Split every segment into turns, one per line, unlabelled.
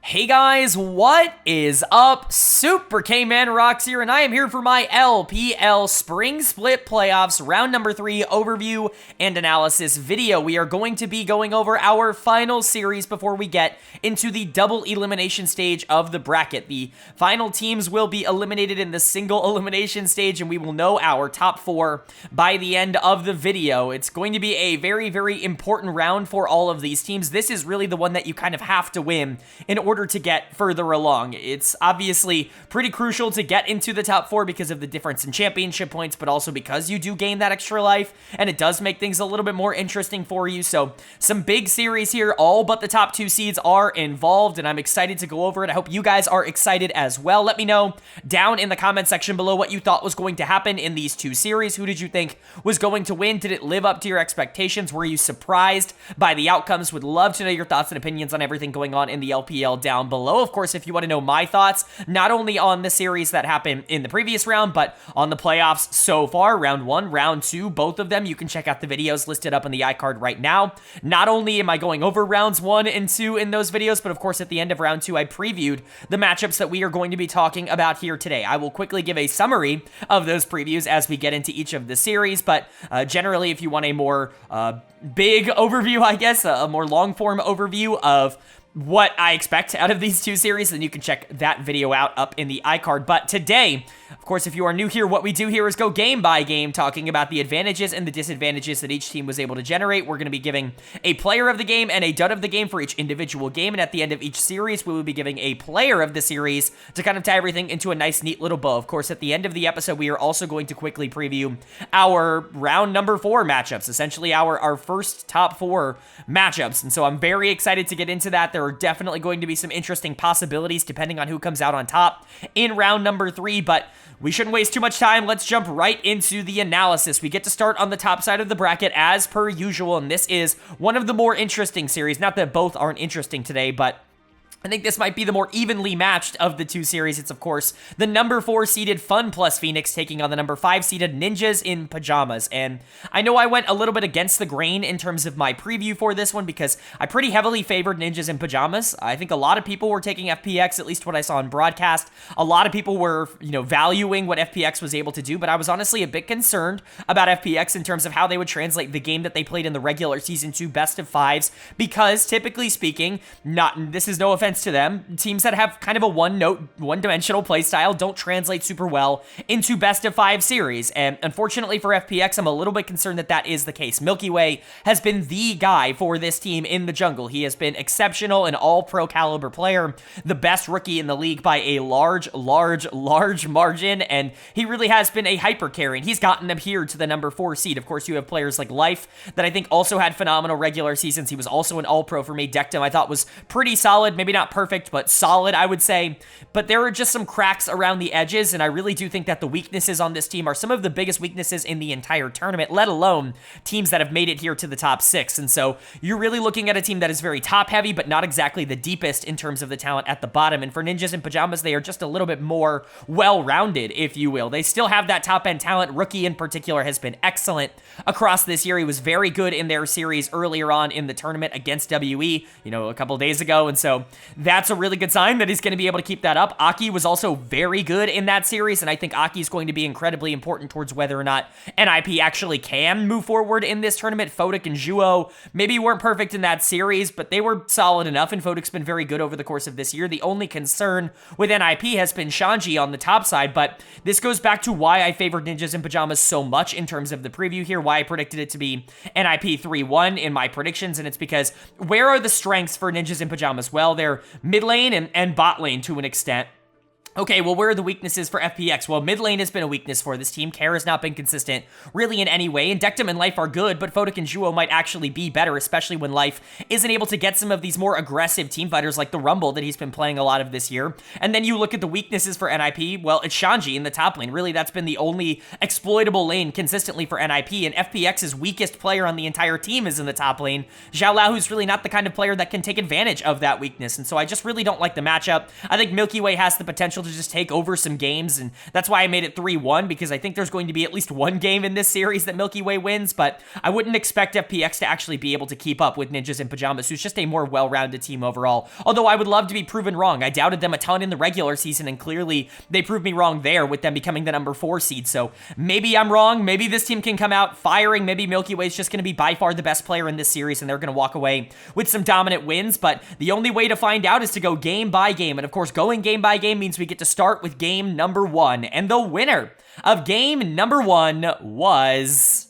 Hey guys, what is up? Super K-Man Rocks here, and I am here for my LPL Spring Split Playoffs Round Number 3 overview and analysis video. We are going to be going over our final series before we get into the double elimination stage of the bracket. The final teams will be eliminated in the single elimination stage, and we will know our top 4 by the end of the video. It's going to be a very, very important round for all of these teams. This is really the one that you kind of have to win in order to get further along. It's obviously pretty crucial to get into the top 4 because of the difference in championship points, but also because you do gain that extra life, and it does make things a little bit more interesting for you. So some big series here. All but the top 2 seeds are involved, and I'm excited to go over it. I hope you guys are excited as well. Let me know down in the comment section below what you thought was going to happen in these 2 series. Who did you think was going to win? Did it live up to your expectations? Were you surprised by the outcomes? Would love to know your thoughts and opinions on everything going on in the LPL down below. Of course, if you want to know my thoughts, not only on the series that happened in the previous round, but on the playoffs so far, round 1, round 2, both of them, you can check out the videos listed up in the iCard right now. Not only am I going over rounds 1 and 2 in those videos, but of course, at the end of round 2, I previewed the matchups that we are going to be talking about here today. I will quickly give a summary of those previews as we get into each of the series, but generally, if you want a more big overview, I guess, a more long-form overview of what I expect out of these 2 series, then you can check that video out up in the iCard. But today, of course, if you are new here, what we do here is go game by game, talking about the advantages and the disadvantages that each team was able to generate. We're going to be giving a player of the game and a dud of the game for each individual game, and at the end of each series, we will be giving a player of the series to kind of tie everything into a nice, neat little bow. Of course, at the end of the episode, we are also going to quickly preview our round number 4 matchups, essentially our first top 4 matchups, and so I'm very excited to get into that. There are definitely going to be some interesting possibilities depending on who comes out on top in round number 3, but we shouldn't waste too much time. Let's jump right into the analysis. We get to start on the top side of the bracket as per usual, and this is one of the more interesting series. Not that both aren't interesting today, but I think this might be the more evenly matched of the 2 series. It's, of course, the number 4 seeded FunPlus Phoenix taking on the number 5 seeded Ninjas in Pyjamas. And I know I went a little bit against the grain in terms of my preview for this one because I pretty heavily favored Ninjas in Pyjamas. I think a lot of people were taking FPX, at least what I saw on broadcast. A lot of people were, valuing what FPX was able to do, but I was honestly a bit concerned about FPX in terms of how they would translate the game that they played in the regular season to best of 5s because, typically speaking, this is no offense to them, teams that have kind of a one-dimensional playstyle don't translate super well into best of 5 series, and unfortunately for FPX, I'm a little bit concerned that that is the case. Milky Way has been the guy for this team in the jungle. He has been exceptional, an all-pro caliber player, the best rookie in the league by a large margin, and he really has been a hyper carry, and he's gotten them here to the number 4 seed. Of course, you have players like Life that I think also had phenomenal regular seasons. He was also an all-pro for me. Dectum I thought was pretty solid, maybe not perfect, but solid, I would say. But there are just some cracks around the edges, and I really do think that the weaknesses on this team are some of the biggest weaknesses in the entire tournament, let alone teams that have made it here to the top 6. And so you're really looking at a team that is very top-heavy, but not exactly the deepest in terms of the talent at the bottom. And for Ninjas in Pyjamas, they are just a little bit more well-rounded, if you will. They still have that top-end talent. Rookie in particular has been excellent across this year. He was very good in their series earlier on in the tournament against WE, a couple days ago, and so that's a really good sign that he's going to be able to keep that up. Aki was also very good in that series, and I think Aki is going to be incredibly important towards whether or not NIP actually can move forward in this tournament. Fodik and Zhuo maybe weren't perfect in that series, but they were solid enough, and Fodik's been very good over the course of this year. The only concern with NIP has been Shanji on the top side, but this goes back to why I favored Ninjas in Pyjamas so much in terms of the preview here, why I predicted it to be NIP 3-1 in my predictions, and it's because where are the strengths for Ninjas in Pyjamas? Well, they're mid lane and bot lane to an extent. Okay, well, where are the weaknesses for FPX? Well, mid lane has been a weakness for this team. Care has not been consistent really in any way, and Dectum and Life are good, but Fodik and Zhuo might actually be better, especially when Life isn't able to get some of these more aggressive team fighters like the Rumble that he's been playing a lot of this year. And then you look at the weaknesses for NIP, well, it's Shanji in the top lane. Really, that's been the only exploitable lane consistently for NIP, and FPX's weakest player on the entire team is in the top lane. Zhao Lao, who's really not the kind of player that can take advantage of that weakness, and so I just really don't like the matchup. I think Milky Way has the potential potential to just take over some games, and that's why I made it 3-1, because I think there's going to be at least one game in this series that Milky Way wins, but I wouldn't expect FPX to actually be able to keep up with Ninjas and Pyjamas, who's just a more well-rounded team overall. Although I would love to be proven wrong. I doubted them a ton in the regular season, and clearly they proved me wrong there with them becoming the number 4 seed, so maybe I'm wrong. Maybe this team can come out firing. Maybe Milky Way is just going to be by far the best player in this series, and they're going to walk away with some dominant wins, but the only way to find out is to go game by game, and of course, going game by game means we get to start with game number 1, and the winner of game number 1 was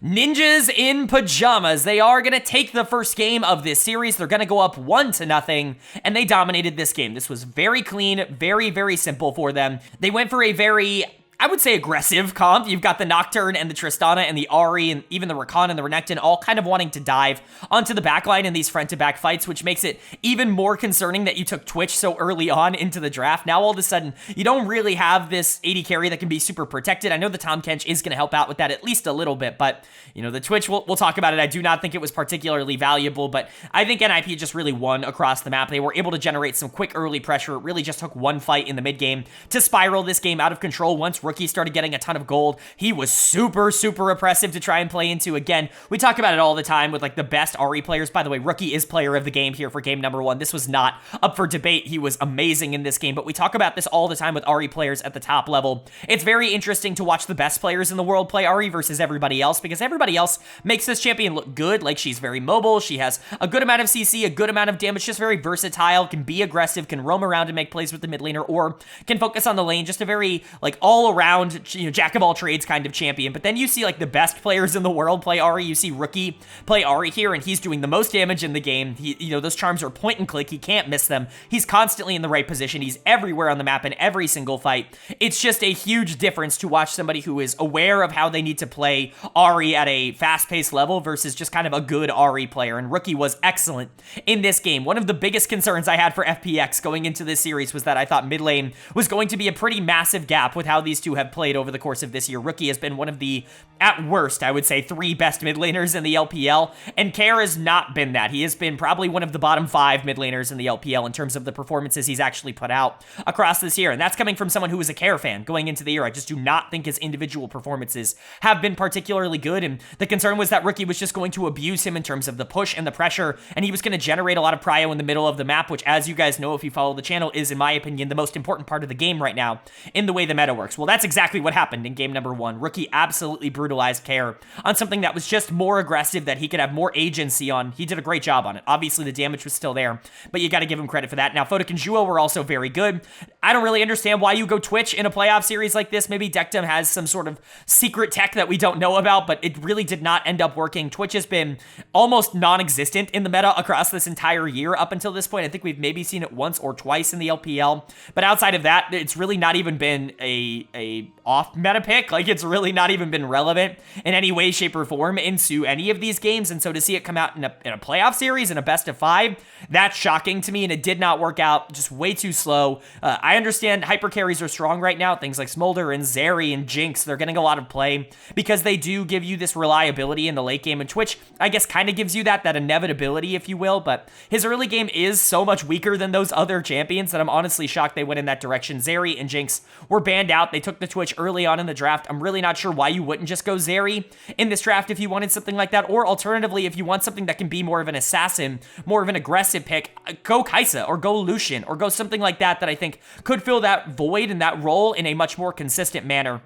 Ninjas in Pyjamas. They are going to take the first game of this series. They're going to go up 1-0, and they dominated this game. This was very clean, very, very simple for them. They went for a very, I would say, aggressive comp. You've got the Nocturne and the Tristana and the Ahri and even the Rakan and the Renekton all kind of wanting to dive onto the backline in these front-to-back fights, which makes it even more concerning that you took Twitch so early on into the draft. Now, all of a sudden, you don't really have this AD carry that can be super protected. I know the Tahm Kench is going to help out with that at least a little bit, but, you know, the Twitch, we'll talk about it. I do not think it was particularly valuable, but I think NIP just really won across the map. They were able to generate some quick early pressure. It really just took one fight in the mid-game to spiral this game out of control. Once Rookie started getting a ton of gold, he was super, super oppressive to try and play into. Again, we talk about it all the time with like the best Ahri players. By the way, Rookie is player of the game here for game number 1. This was not up for debate. He was amazing in this game, but we talk about this all the time with Ahri players at the top level. It's very interesting to watch the best players in the world play Ahri versus everybody else, because everybody else makes this champion look good. Like, she's very mobile, she has a good amount of CC, a good amount of damage, just very versatile, can be aggressive, can roam around and make plays with the mid laner, or can focus on the lane. Just a very like all around, you know, jack of all trades kind of champion. But then you see like the best players in the world play Ahri. You see Rookie play Ahri here, and he's doing the most damage in the game. You know, those charms are point and click. He can't miss them. He's constantly in the right position. He's everywhere on the map in every single fight. It's just a huge difference to watch somebody who is aware of how they need to play Ahri at a fast-paced level versus just kind of a good Ahri player. And Rookie was excellent in this game. One of the biggest concerns I had for FPX going into this series was that I thought mid lane was going to be a pretty massive gap with how these two have played over the course of this year. Rookie has been one of the, at worst, I would say, 3 best mid laners in the LPL, and Care has not been that. He has been probably one of the bottom 5 mid laners in the LPL in terms of the performances he's actually put out across this year, and that's coming from someone who is a Care fan going into the year. I just do not think his individual performances have been particularly good, and the concern was that Rookie was just going to abuse him in terms of the push and the pressure, and he was going to generate a lot of prio in the middle of the map, which, as you guys know if you follow the channel, is, in my opinion, the most important part of the game right now in the way the meta works. Well, that's exactly what happened in game number 1. Rookie absolutely brutalized Care on something that was just more aggressive, that he could have more agency on. He did a great job on it. Obviously, the damage was still there, but you got to give him credit for that. Now, Photic and Juo were also very good. I don't really understand why you go Twitch in a playoff series like this. Maybe Dectum has some sort of secret tech that we don't know about, but it really did not end up working. Twitch has been almost non-existent in the meta across this entire year up until this point. I think we've maybe seen it once or twice in the LPL, but outside of that, it's really not even been a off-meta pick. Like, it's really not even been relevant in any way, shape, or form into any of these games, and so to see it come out in a playoff series, in a best of 5, that's shocking to me, and it did not work out. Just way too slow. I understand hyper carries are strong right now. Things like Smolder and Zeri and Jinx, they're getting a lot of play because they do give you this reliability in the late game, and Twitch, I guess, kind of gives you that inevitability, if you will, but his early game is so much weaker than those other champions that I'm honestly shocked they went in that direction. Zeri and Jinx were banned out. They took the Twitch early on in the draft. I'm really not sure why you wouldn't just go Zeri in this draft if you wanted something like that, or alternatively, if you want something that can be more of an assassin, more of an aggressive pick, go Kai'Sa or go Lucian or go something like that I think could fill that void and that role in a much more consistent manner.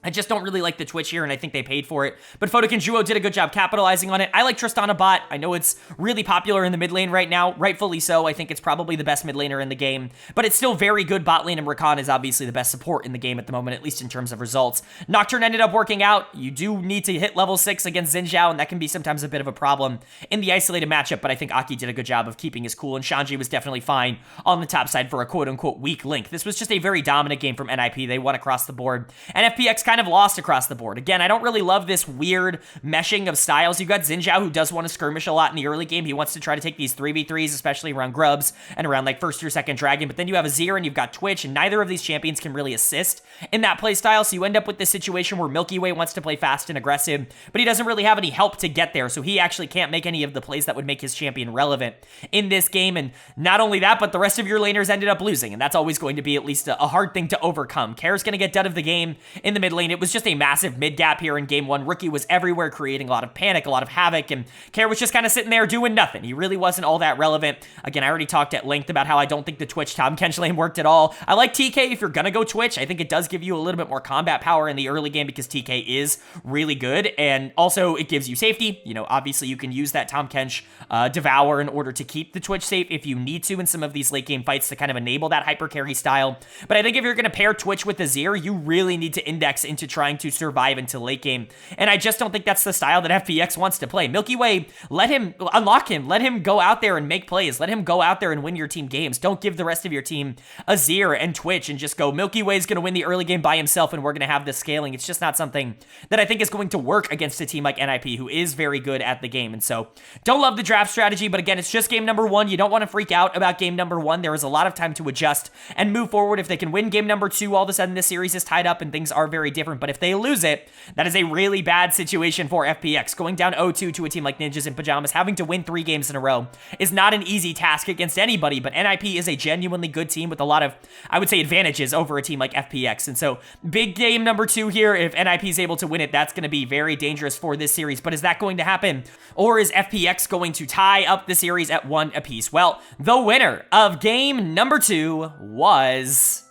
I just don't really like the Twitch here, and I think they paid for it. But Photic and Juo did a good job capitalizing on it. I like Tristana bot. I know it's really popular in the mid lane right now, rightfully so. I think it's probably the best mid laner in the game, but it's still very good bot lane, and Rakan is obviously the best support in the game at the moment, at least in terms of results. Nocturne ended up working out. You do need to hit level 6 against Xin Zhao, and that can be sometimes a bit of a problem in the isolated matchup, but I think Aki did a good job of keeping his cool, and Shanji was definitely fine on the top side for a quote-unquote weak link. This was just a very dominant game from NIP. They won across the board, and FPX kind of lost across the board. Again, I don't really love this weird meshing of styles. You've got Xin Zhao, who does want to skirmish a lot in the early game. He wants to try to take these 3v3s, especially around Grubs and around like first or second Dragon. But then you have Azir and you've got Twitch, and neither of these champions can really assist in that play style. So you end up with this situation where Milky Way wants to play fast and aggressive, but he doesn't really have any help to get there. So he actually can't make any of the plays that would make his champion relevant in this game. And not only that, but the rest of your laners ended up losing. And that's always going to be at least a hard thing to overcome. Kair's going to get dead of the game in the mid lane. It was just a massive mid gap here in game one. Rookie was everywhere, creating a lot of panic, a lot of havoc, and Kair was just kind of sitting there doing nothing. He really wasn't all that relevant. Again, I already talked at length about how I don't think the Twitch Tahm Kench lane worked at all. I like TK if you're going to go Twitch. I think it does give you a little bit more combat power in the early game because TK is really good, and also it gives you safety. You know, obviously you can use that Tahm Kench Devour in order to keep the Twitch safe if you need to in some of these late game fights to kind of enable that hyper carry style. But I think if you're going to pair Twitch with Azir, you really need to index into trying to survive into late game, and I just don't think that's the style that FPX wants to play. Milky Way, let him unlock him, let him go out there and make plays, let him go out there and win your team games. Don't give the rest of your team Azir and Twitch and just go, Milky Way is going to win the early game by himself and we're going to have this scaling. It's just not something that I think is going to work against a team like NIP, who is very good at the game. And so don't love the draft strategy, but again, it's just game number one. You don't want to freak out about game number one. There is a lot of time to adjust and move forward. If they can win game number two, all of a sudden this series is tied up and things are very different. But if they lose it, that is a really bad situation for FPX. Going down 0-2 to a team like Ninjas in Pyjamas, having to win 3 games in a row is not an easy task against anybody, but NIP is a genuinely good team with a lot of, I would say, advantages over a team like FPX. And so big game number 2 here. If NIP is able to win it, that's going to be very dangerous for this series. But is that going to happen? Or is FPX going to tie up the series at 1 apiece? Well, the winner of game number 2 was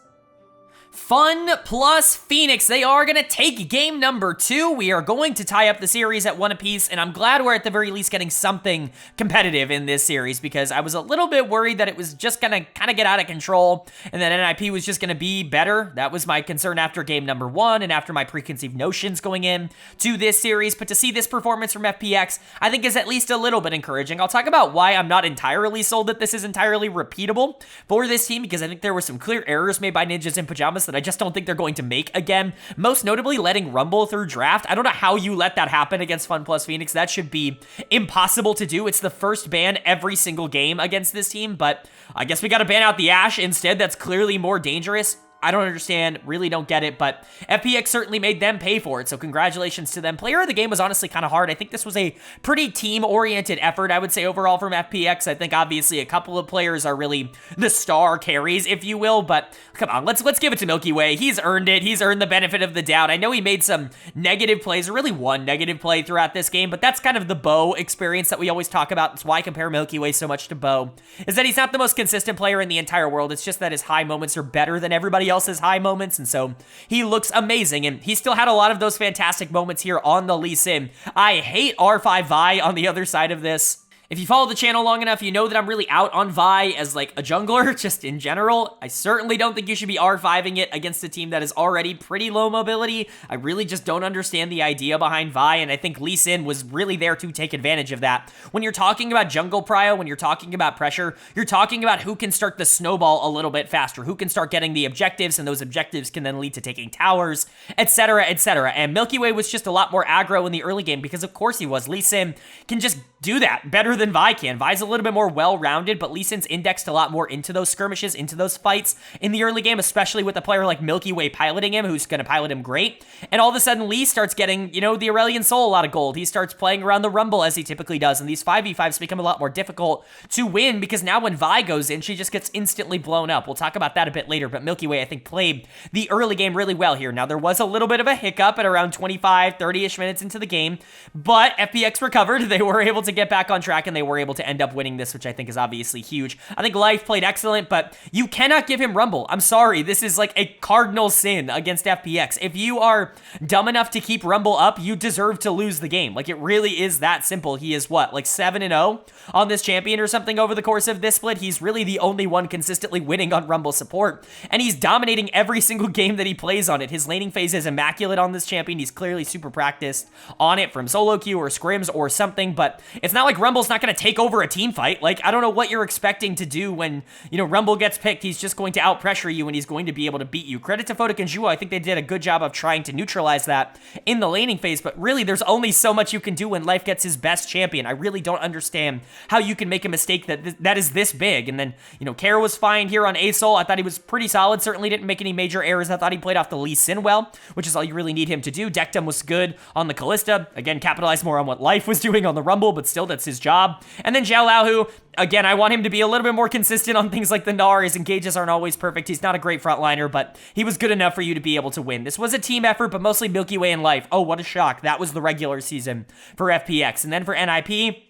FunPlus Phoenix. They are going to take game number 2. We are going to tie up the series at 1 apiece, and I'm glad we're at the very least getting something competitive in this series, because I was a little bit worried that it was just going to kind of get out of control and that NIP was just going to be better. That was my concern after game number 1 and after my preconceived notions going in to this series. But to see this performance from FPX, I think is at least a little bit encouraging. I'll talk about why I'm not entirely sold that this is entirely repeatable for this team, because I think there were some clear errors made by Ninjas in Pyjamas that I just don't think they're going to make again. Most notably, letting Rumble through draft. I don't know how you let that happen against FunPlus Phoenix. That should be impossible to do. It's the first ban every single game against this team, but I guess we got to ban out the Ashe instead. That's clearly more dangerous. I don't understand, really don't get it, but FPX certainly made them pay for it, so congratulations to them. Player of the game was honestly kind of hard. I think this was a pretty team-oriented effort, I would say, overall from FPX. I think, obviously, a couple of players are really the star carries, if you will, but come on, let's give it to Milky Way. He's earned it. He's earned the benefit of the doubt. I know he made some negative plays, or really one negative play throughout this game, but that's kind of the Bo experience that we always talk about. That's why I compare Milky Way so much to Bo, is that he's not the most consistent player in the entire world. It's just that his high moments are better than everybody else's high moments, and so he looks amazing, and he still had a lot of those fantastic moments here on the Lee Sin. I hate R5 Vi on the other side of this. If you follow the channel long enough, you know that I'm really out on Vi as like a jungler, just in general. I certainly don't think you should be R5ing it against a team that is already pretty low mobility. I really just don't understand the idea behind Vi, and I think Lee Sin was really there to take advantage of that. When you're talking about jungle prio, when you're talking about pressure, you're talking about who can start the snowball a little bit faster, who can start getting the objectives, and those objectives can then lead to taking towers, etc., etc. And Milky Way was just a lot more aggro in the early game, because of course he was. Lee Sin can just do that better than Vi can. Vi's a little bit more well-rounded, but Lee Sin's indexed a lot more into those skirmishes, into those fights in the early game, especially with a player like Milky Way piloting him, who's going to pilot him great. And all of a sudden, Lee starts getting, you know, the Aurelion Soul a lot of gold. He starts playing around the Rumble as he typically does, and these 5v5s become a lot more difficult to win, because now when Vi goes in, she just gets instantly blown up. We'll talk about that a bit later, but Milky Way, I think, played the early game really well here. Now, there was a little bit of a hiccup at around 25, 30-ish minutes into the game, but FPX recovered. They were able to get back on track, and they were able to end up winning this, which I think is obviously huge. I think Life played excellent, but you cannot give him Rumble. I'm sorry. This is like a cardinal sin against FPX. If you are dumb enough to keep Rumble up, you deserve to lose the game. Like, it really is that simple. He is, what, like 7-0 on this champion or something over the course of this split? He's really the only one consistently winning on Rumble support, and he's dominating every single game that he plays on it. His laning phase is immaculate on this champion. He's clearly super practiced on it from solo queue or scrims or something, but it's not like Rumble's not going to take over a team fight. Like, I don't know what you're expecting to do when, you know, Rumble gets picked. He's just going to out-pressure you, and he's going to be able to beat you. Credit to Fodak and Juwo. I think they did a good job of trying to neutralize that in the laning phase, but really, there's only so much you can do when Life gets his best champion. I really don't understand how you can make a mistake that is this big. And then, you know, Kara was fine here on ASOL. I thought he was pretty solid. Certainly didn't make any major errors. I thought he played off the Lee Sin well, which is all you really need him to do. Dektum was good on the Kalista. Again, capitalized more on what Life was doing on the Rumble, but still, that's his job. And then Xiao Lao, who, again, I want him to be a little bit more consistent on things like the Gnar. His engages aren't always perfect. He's not a great frontliner, but he was good enough for you to be able to win. This was a team effort, but mostly Milky Way and Life. Oh, what a shock. That was the regular season for FPX. And then for NIP,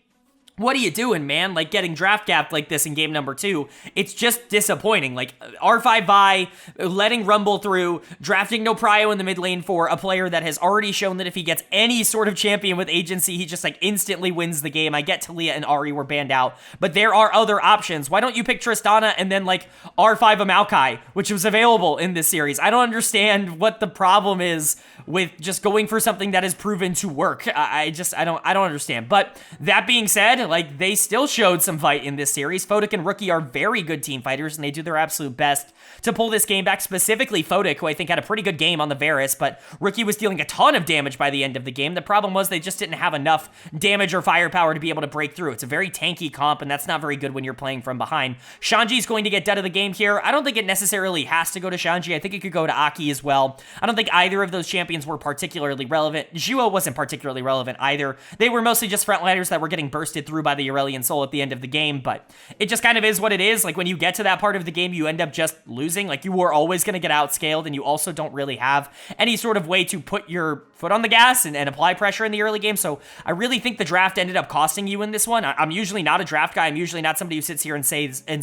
what are you doing, man? Like, getting draft capped like this in game number 2, it's just disappointing. Like, R5 Vi, letting Rumble through, drafting no prio in the mid lane for a player that has already shown that if he gets any sort of champion with agency, he just, like, instantly wins the game. I get Talia and Ahri were banned out, but there are other options. Why don't you pick Tristana and then, like, R5 Amalkai, which was available in this series? I don't understand what the problem is with just going for something that has proven to work. I don't understand. But that being said, like, they still showed some fight in this series. Fodak and Rookie are very good team fighters, and they do their absolute best to pull this game back. Specifically Fodak, who I think had a pretty good game on the Varus, but Rookie was dealing a ton of damage by the end of the game. The problem was they just didn't have enough damage or firepower to be able to break through. It's a very tanky comp, and that's not very good when you're playing from behind. Shanji's going to get dead of the game here. I don't think it necessarily has to go to Shanji. I think it could go to Aki as well. I don't think either of those champions were particularly relevant. Juwo wasn't particularly relevant either. They were mostly just frontliners that were getting bursted through by the Aurelion Sol at the end of the game, but it just kind of is what it is. Like, when you get to that part of the game, you end up just losing. Like, you are always going to get outscaled, and you also don't really have any sort of way to put your foot on the gas and apply pressure in the early game. So I really think the draft ended up costing you in this one. I'm usually not a draft guy. I'm usually not somebody who sits here and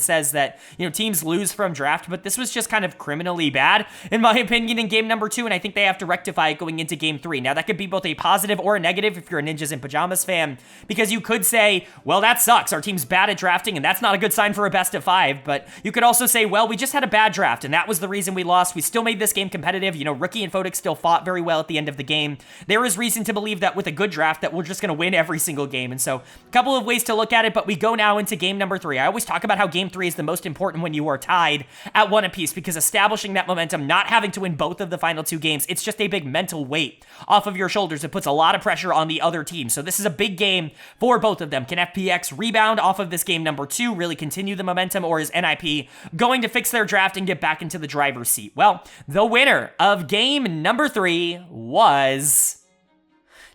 says that, you know, teams lose from draft, but this was just kind of criminally bad, in my opinion, in game number 2, and I think they have to rectify it going into game 3. Now, that could be both a positive or a negative if you're a Ninjas in Pyjamas fan, because you could say, well, that sucks. Our team's bad at drafting, and that's not a good sign for a best of 5, but you could also say, well, we just had a bad draft, and that was the reason we lost. We still made this game competitive. You know, Rookie and Fodak still fought very well at the end of the game. There is reason to believe that with a good draft that we're just going to win every single game, and so a couple of ways to look at it, but we go now into game number 3. I always talk about how game 3 is the most important when you are tied at 1 apiece, because establishing that momentum, not having to win both of the final 2 games, it's just a big mental weight off of your shoulders. It puts a lot of pressure on the other team, so this is a big game for both of them. Can FPX rebound off of this game number 2, really continue the momentum, or is NIP going to fix their draft and get back into the driver's seat? Well, the winner of game number 3 was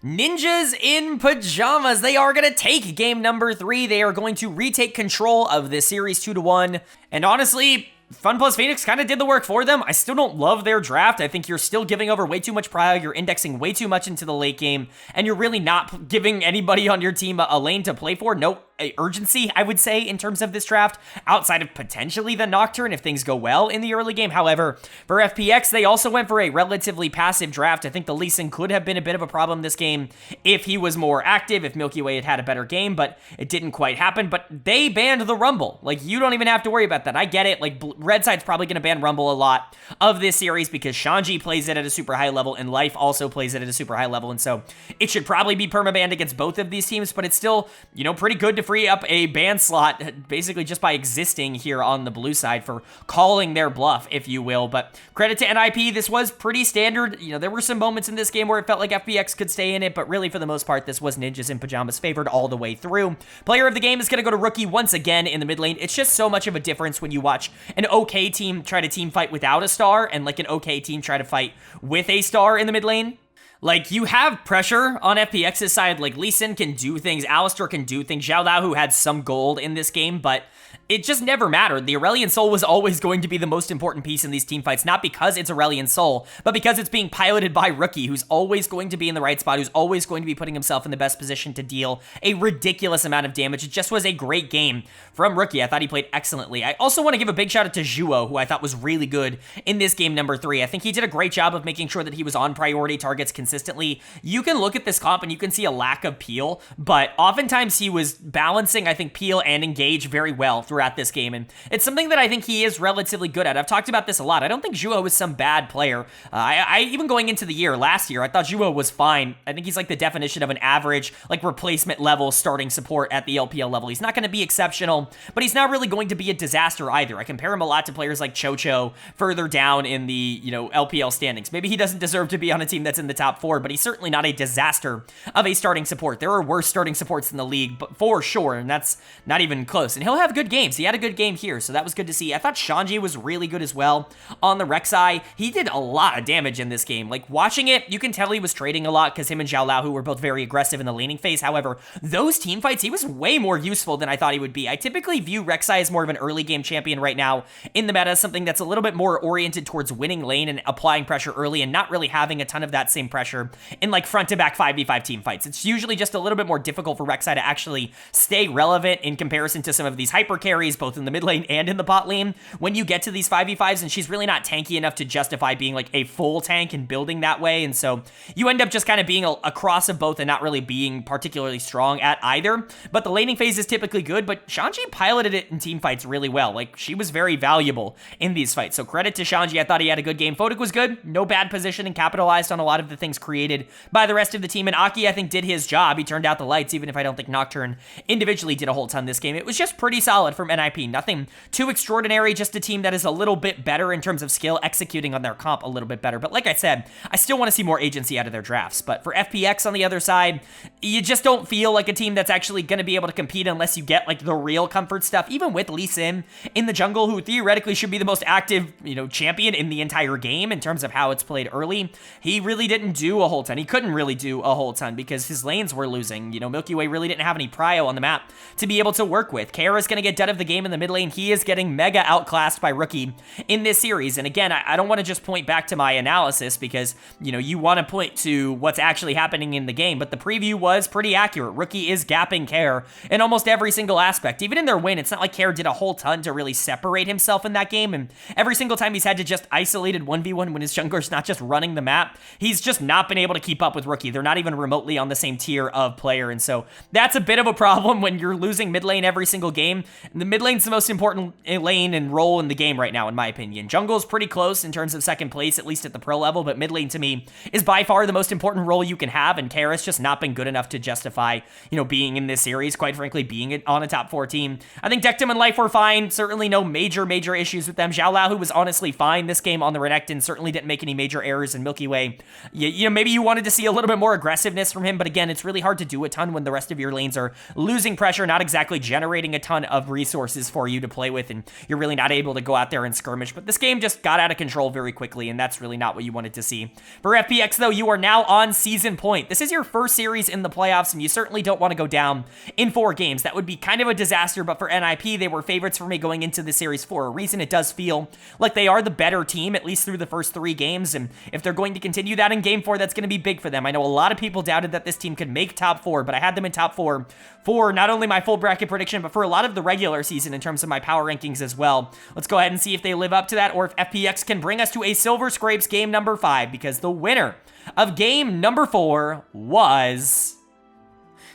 Ninjas in Pyjamas. They are going to take game number 3. They are going to retake control of this series 2-1. And honestly, FunPlus Phoenix kind of did the work for them. I still don't love their draft. I think you're still giving over way too much prio. You're indexing way too much into the late game, and you're really not giving anybody on your team a lane to play for. No urgency, I would say, in terms of this draft, outside of potentially the Nocturne if things go well in the early game. However, for FPX, they also went for a relatively passive draft. I think the Lee Sin could have been a bit of a problem this game if he was more active, if Milky Way had a better game, but it didn't quite happen. But they banned the Rumble. Like, you don't even have to worry about that. I get it. Like, Red Side's probably going to ban Rumble a lot of this series because Shanji plays it at a super high level and Life also plays it at a super high level, and so it should probably be permabanned against both of these teams, but it's still, you know, pretty good to free up a ban slot basically just by existing here on the blue side for calling their bluff, if you will. But credit to NIP, this was pretty standard. You know, there were some moments in this game where it felt like FPX could stay in it, but really for the most part, this was Ninjas in Pyjamas favored all the way through. Player of the game is going to go to Rookie once again in the mid lane. It's just so much of a difference when you watch an okay team try to team fight without a star and like an okay team try to fight with a star in the mid lane. Like, you have pressure on FPX's side. Like, Lee Sin can do things, Alistar can do things, Xiao Lao, who had some gold in this game, but it just never mattered. The Aurelion Sol was always going to be the most important piece in these team fights, not because it's Aurelion Sol, but because it's being piloted by Rookie, who's always going to be in the right spot, who's always going to be putting himself in the best position to deal a ridiculous amount of damage. It just was a great game from Rookie. I thought he played excellently. I also want to give a big shout out to Juwo, who I thought was really good in this game number 3. I think he did a great job of making sure that he was on priority targets consistently. consistently. You can look at this comp and you can see a lack of peel, but oftentimes he was balancing, I think, peel and engage very well throughout this game, and it's something that I think he is relatively good at. I've talked about this a lot. I don't think Zhuo is some bad player. I even going into the year, last year, I thought Zhuo was fine. I think he's like the definition of an average, like replacement level starting support at the LPL level. He's not going to be exceptional, but he's not really going to be a disaster either. I compare him a lot to players like Chocho further down in the, LPL standings. Maybe he doesn't deserve to be on a team that's in the top 4, but he's certainly not a disaster of a starting support. There are worse starting supports in the league, but for sure, and that's not even close. And he'll have good games. He had a good game here, so that was good to see. I thought Shanji was really good as well on the Rek'Sai. He did a lot of damage in this game. Like, watching it, you can tell he was trading a lot because him and Zhao Lao were both very aggressive in the laning phase. However, those team fights, he was way more useful than I thought he would be. I typically view Rek'Sai as more of an early game champion right now in the meta, something that's a little bit more oriented towards winning lane and applying pressure early and not really having a ton of that same pressure in like front-to-back 5v5 team fights. It's usually just a little bit more difficult for Rek'Sai to actually stay relevant in comparison to some of these hyper carries, both in the mid lane and in the bot lane. When you get to these 5v5s, and she's really not tanky enough to justify being like a full tank and building that way, and so you end up just kind of being a cross of both and not really being particularly strong at either. But the laning phase is typically good, but Shanji piloted it in team fights really well. Like, she was very valuable in these fights, so credit to Shanji. I thought he had a good game. Photic was good, no bad positioning, capitalized on a lot of the things created by the rest of the team, and Aki, I think, did his job. He turned out the lights, even if I don't think Nocturne individually did a whole ton this game. It was just pretty solid from NIP. Nothing too extraordinary, just a team that is a little bit better in terms of skill, executing on their comp a little bit better. But like I said, I still want to see more agency out of their drafts. But for FPX on the other side, you just don't feel like a team that's actually going to be able to compete unless you get like the real comfort stuff, even with Lee Sin in the jungle, who theoretically should be the most active, champion in the entire game in terms of how it's played early. He really didn't do a whole ton. He couldn't really do a whole ton because his lanes were losing. Milky Way really didn't have any prio on the map to be able to work with. Kara's going to get dead of the game in the mid lane. He is getting mega outclassed by Rookie in this series. And again, I don't want to just point back to my analysis because, you want to point to what's actually happening in the game, but the preview was pretty accurate. Rookie is gapping Kara in almost every single aspect. Even in their win, it's not like Kara did a whole ton to really separate himself in that game, and every single time he's had to just isolated 1v1 when his jungler's not just running the map, he's just not been able to keep up with Rookie. They're not even remotely on the same tier of player, and so that's a bit of a problem when you're losing mid lane every single game. And the mid lane's the most important lane and role in the game right now, in my opinion. Jungle's pretty close in terms of second place, at least at the pro level, but mid lane to me is by far the most important role you can have, and Kara's just not been good enough to justify, being in this series, quite frankly, being on a top 4 team. I think Dectum and Life were fine, certainly no major issues with them. Zhao Lao, who was honestly fine this game on the Renekton, certainly didn't make any major errors in Milky Way. Maybe you wanted to see a little bit more aggressiveness from him, but again, it's really hard to do a ton when the rest of your lanes are losing pressure, not exactly generating a ton of resources for you to play with, and you're really not able to go out there and skirmish. But this game just got out of control very quickly, and that's really not what you wanted to see. For FPX, though, you are now on season point. This is your first series in the playoffs, and you certainly don't want to go down in 4 games. That would be kind of a disaster, but for NIP, they were favorites for me going into the series for a reason. It does feel like they are the better team, at least through the first 3 games, and if they're going to continue that in game 4, that's going to be big for them. I know a lot of people doubted that this team could make top 4, but I had them in top 4 for not only my full bracket prediction, but for a lot of the regular season in terms of my power rankings as well. Let's go ahead and see if they live up to that, or if FPX can bring us to a Silver Scrapes game number 5, because the winner of game number 4 was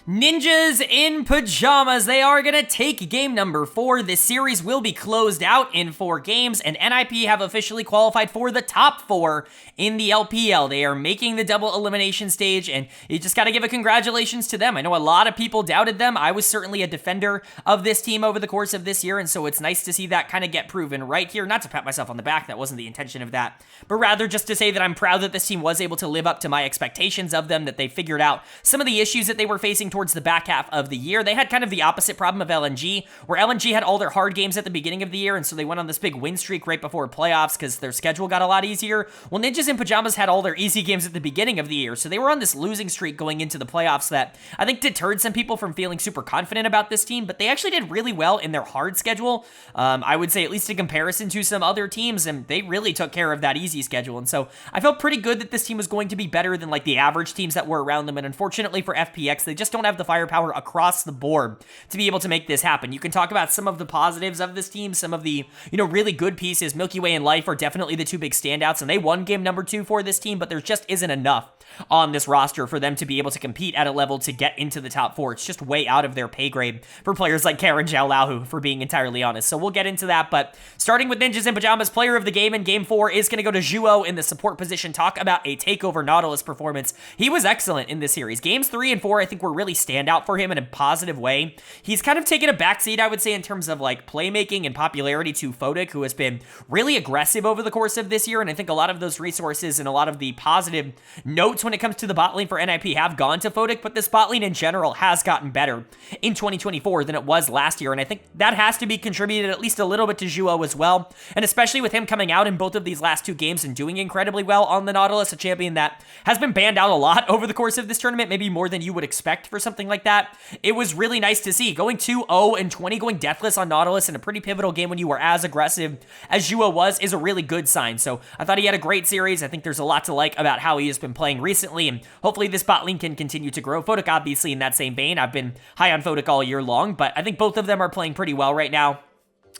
Ninjas in Pyjamas. They are going to take game number 4. This series will be closed out in 4 games, and NIP have officially qualified for the top 4 in the LPL. They are making the double elimination stage, and you just got to give a congratulations to them. I know a lot of people doubted them. I was certainly a defender of this team over the course of this year, and so it's nice to see that kind of get proven right here. Not to pat myself on the back, that wasn't the intention of that, but rather just to say that I'm proud that this team was able to live up to my expectations of them, that they figured out some of the issues that they were facing towards the back half of the year. They had kind of the opposite problem of LNG, where LNG had all their hard games at the beginning of the year, and so they went on this big win streak right before playoffs because their schedule got a lot easier. Well, Ninjas in Pyjamas had all their easy games at the beginning of the year, so they were on this losing streak going into the playoffs that I think deterred some people from feeling super confident about this team, but they actually did really well in their hard schedule. I would say, at least in comparison to some other teams, and they really took care of that easy schedule, and so I felt pretty good that this team was going to be better than like the average teams that were around them, and unfortunately for FPX, they just don't don't have the firepower across the board to be able to make this happen. You can talk about some of the positives of this team, some of the, really good pieces. Milky Way and Life are definitely the two big standouts, and they won game number 2 for this team, but there just isn't enough on this roster for them to be able to compete at a level to get into the top 4. It's just way out of their pay grade for players like Karen Xiaolahu, for being entirely honest. So we'll get into that, but starting with Ninjas in Pyjamas, player of the game in game 4 is going to go to Zhuo in the support position. Talk about a takeover Nautilus performance. He was excellent in this series. Games 3 and 4, I think, were really standout for him in a positive way. He's kind of taken a backseat, I would say, in terms of like playmaking and popularity to Fodik, who has been really aggressive over the course of this year, and I think a lot of those resources and a lot of the positive notes when it comes to the bot lane for NIP have gone to Fodik, but this bot lane in general has gotten better in 2024 than it was last year, and I think that has to be contributed at least a little bit to Zhuo as well, and especially with him coming out in both of these last 2 games and doing incredibly well on the Nautilus, a champion that has been banned out a lot over the course of this tournament, maybe more than you would expect for something like that. It was really nice to see. Going 2-0 and 20, going deathless on Nautilus in a pretty pivotal game when you were as aggressive as Zhuo was is a really good sign. So I thought he had a great series. I think there's a lot to like about how he has been playing recently, and hopefully this bot lane can continue to grow. Fodik obviously in that same vein. I've been high on Fodik all year long, but I think both of them are playing pretty well right now.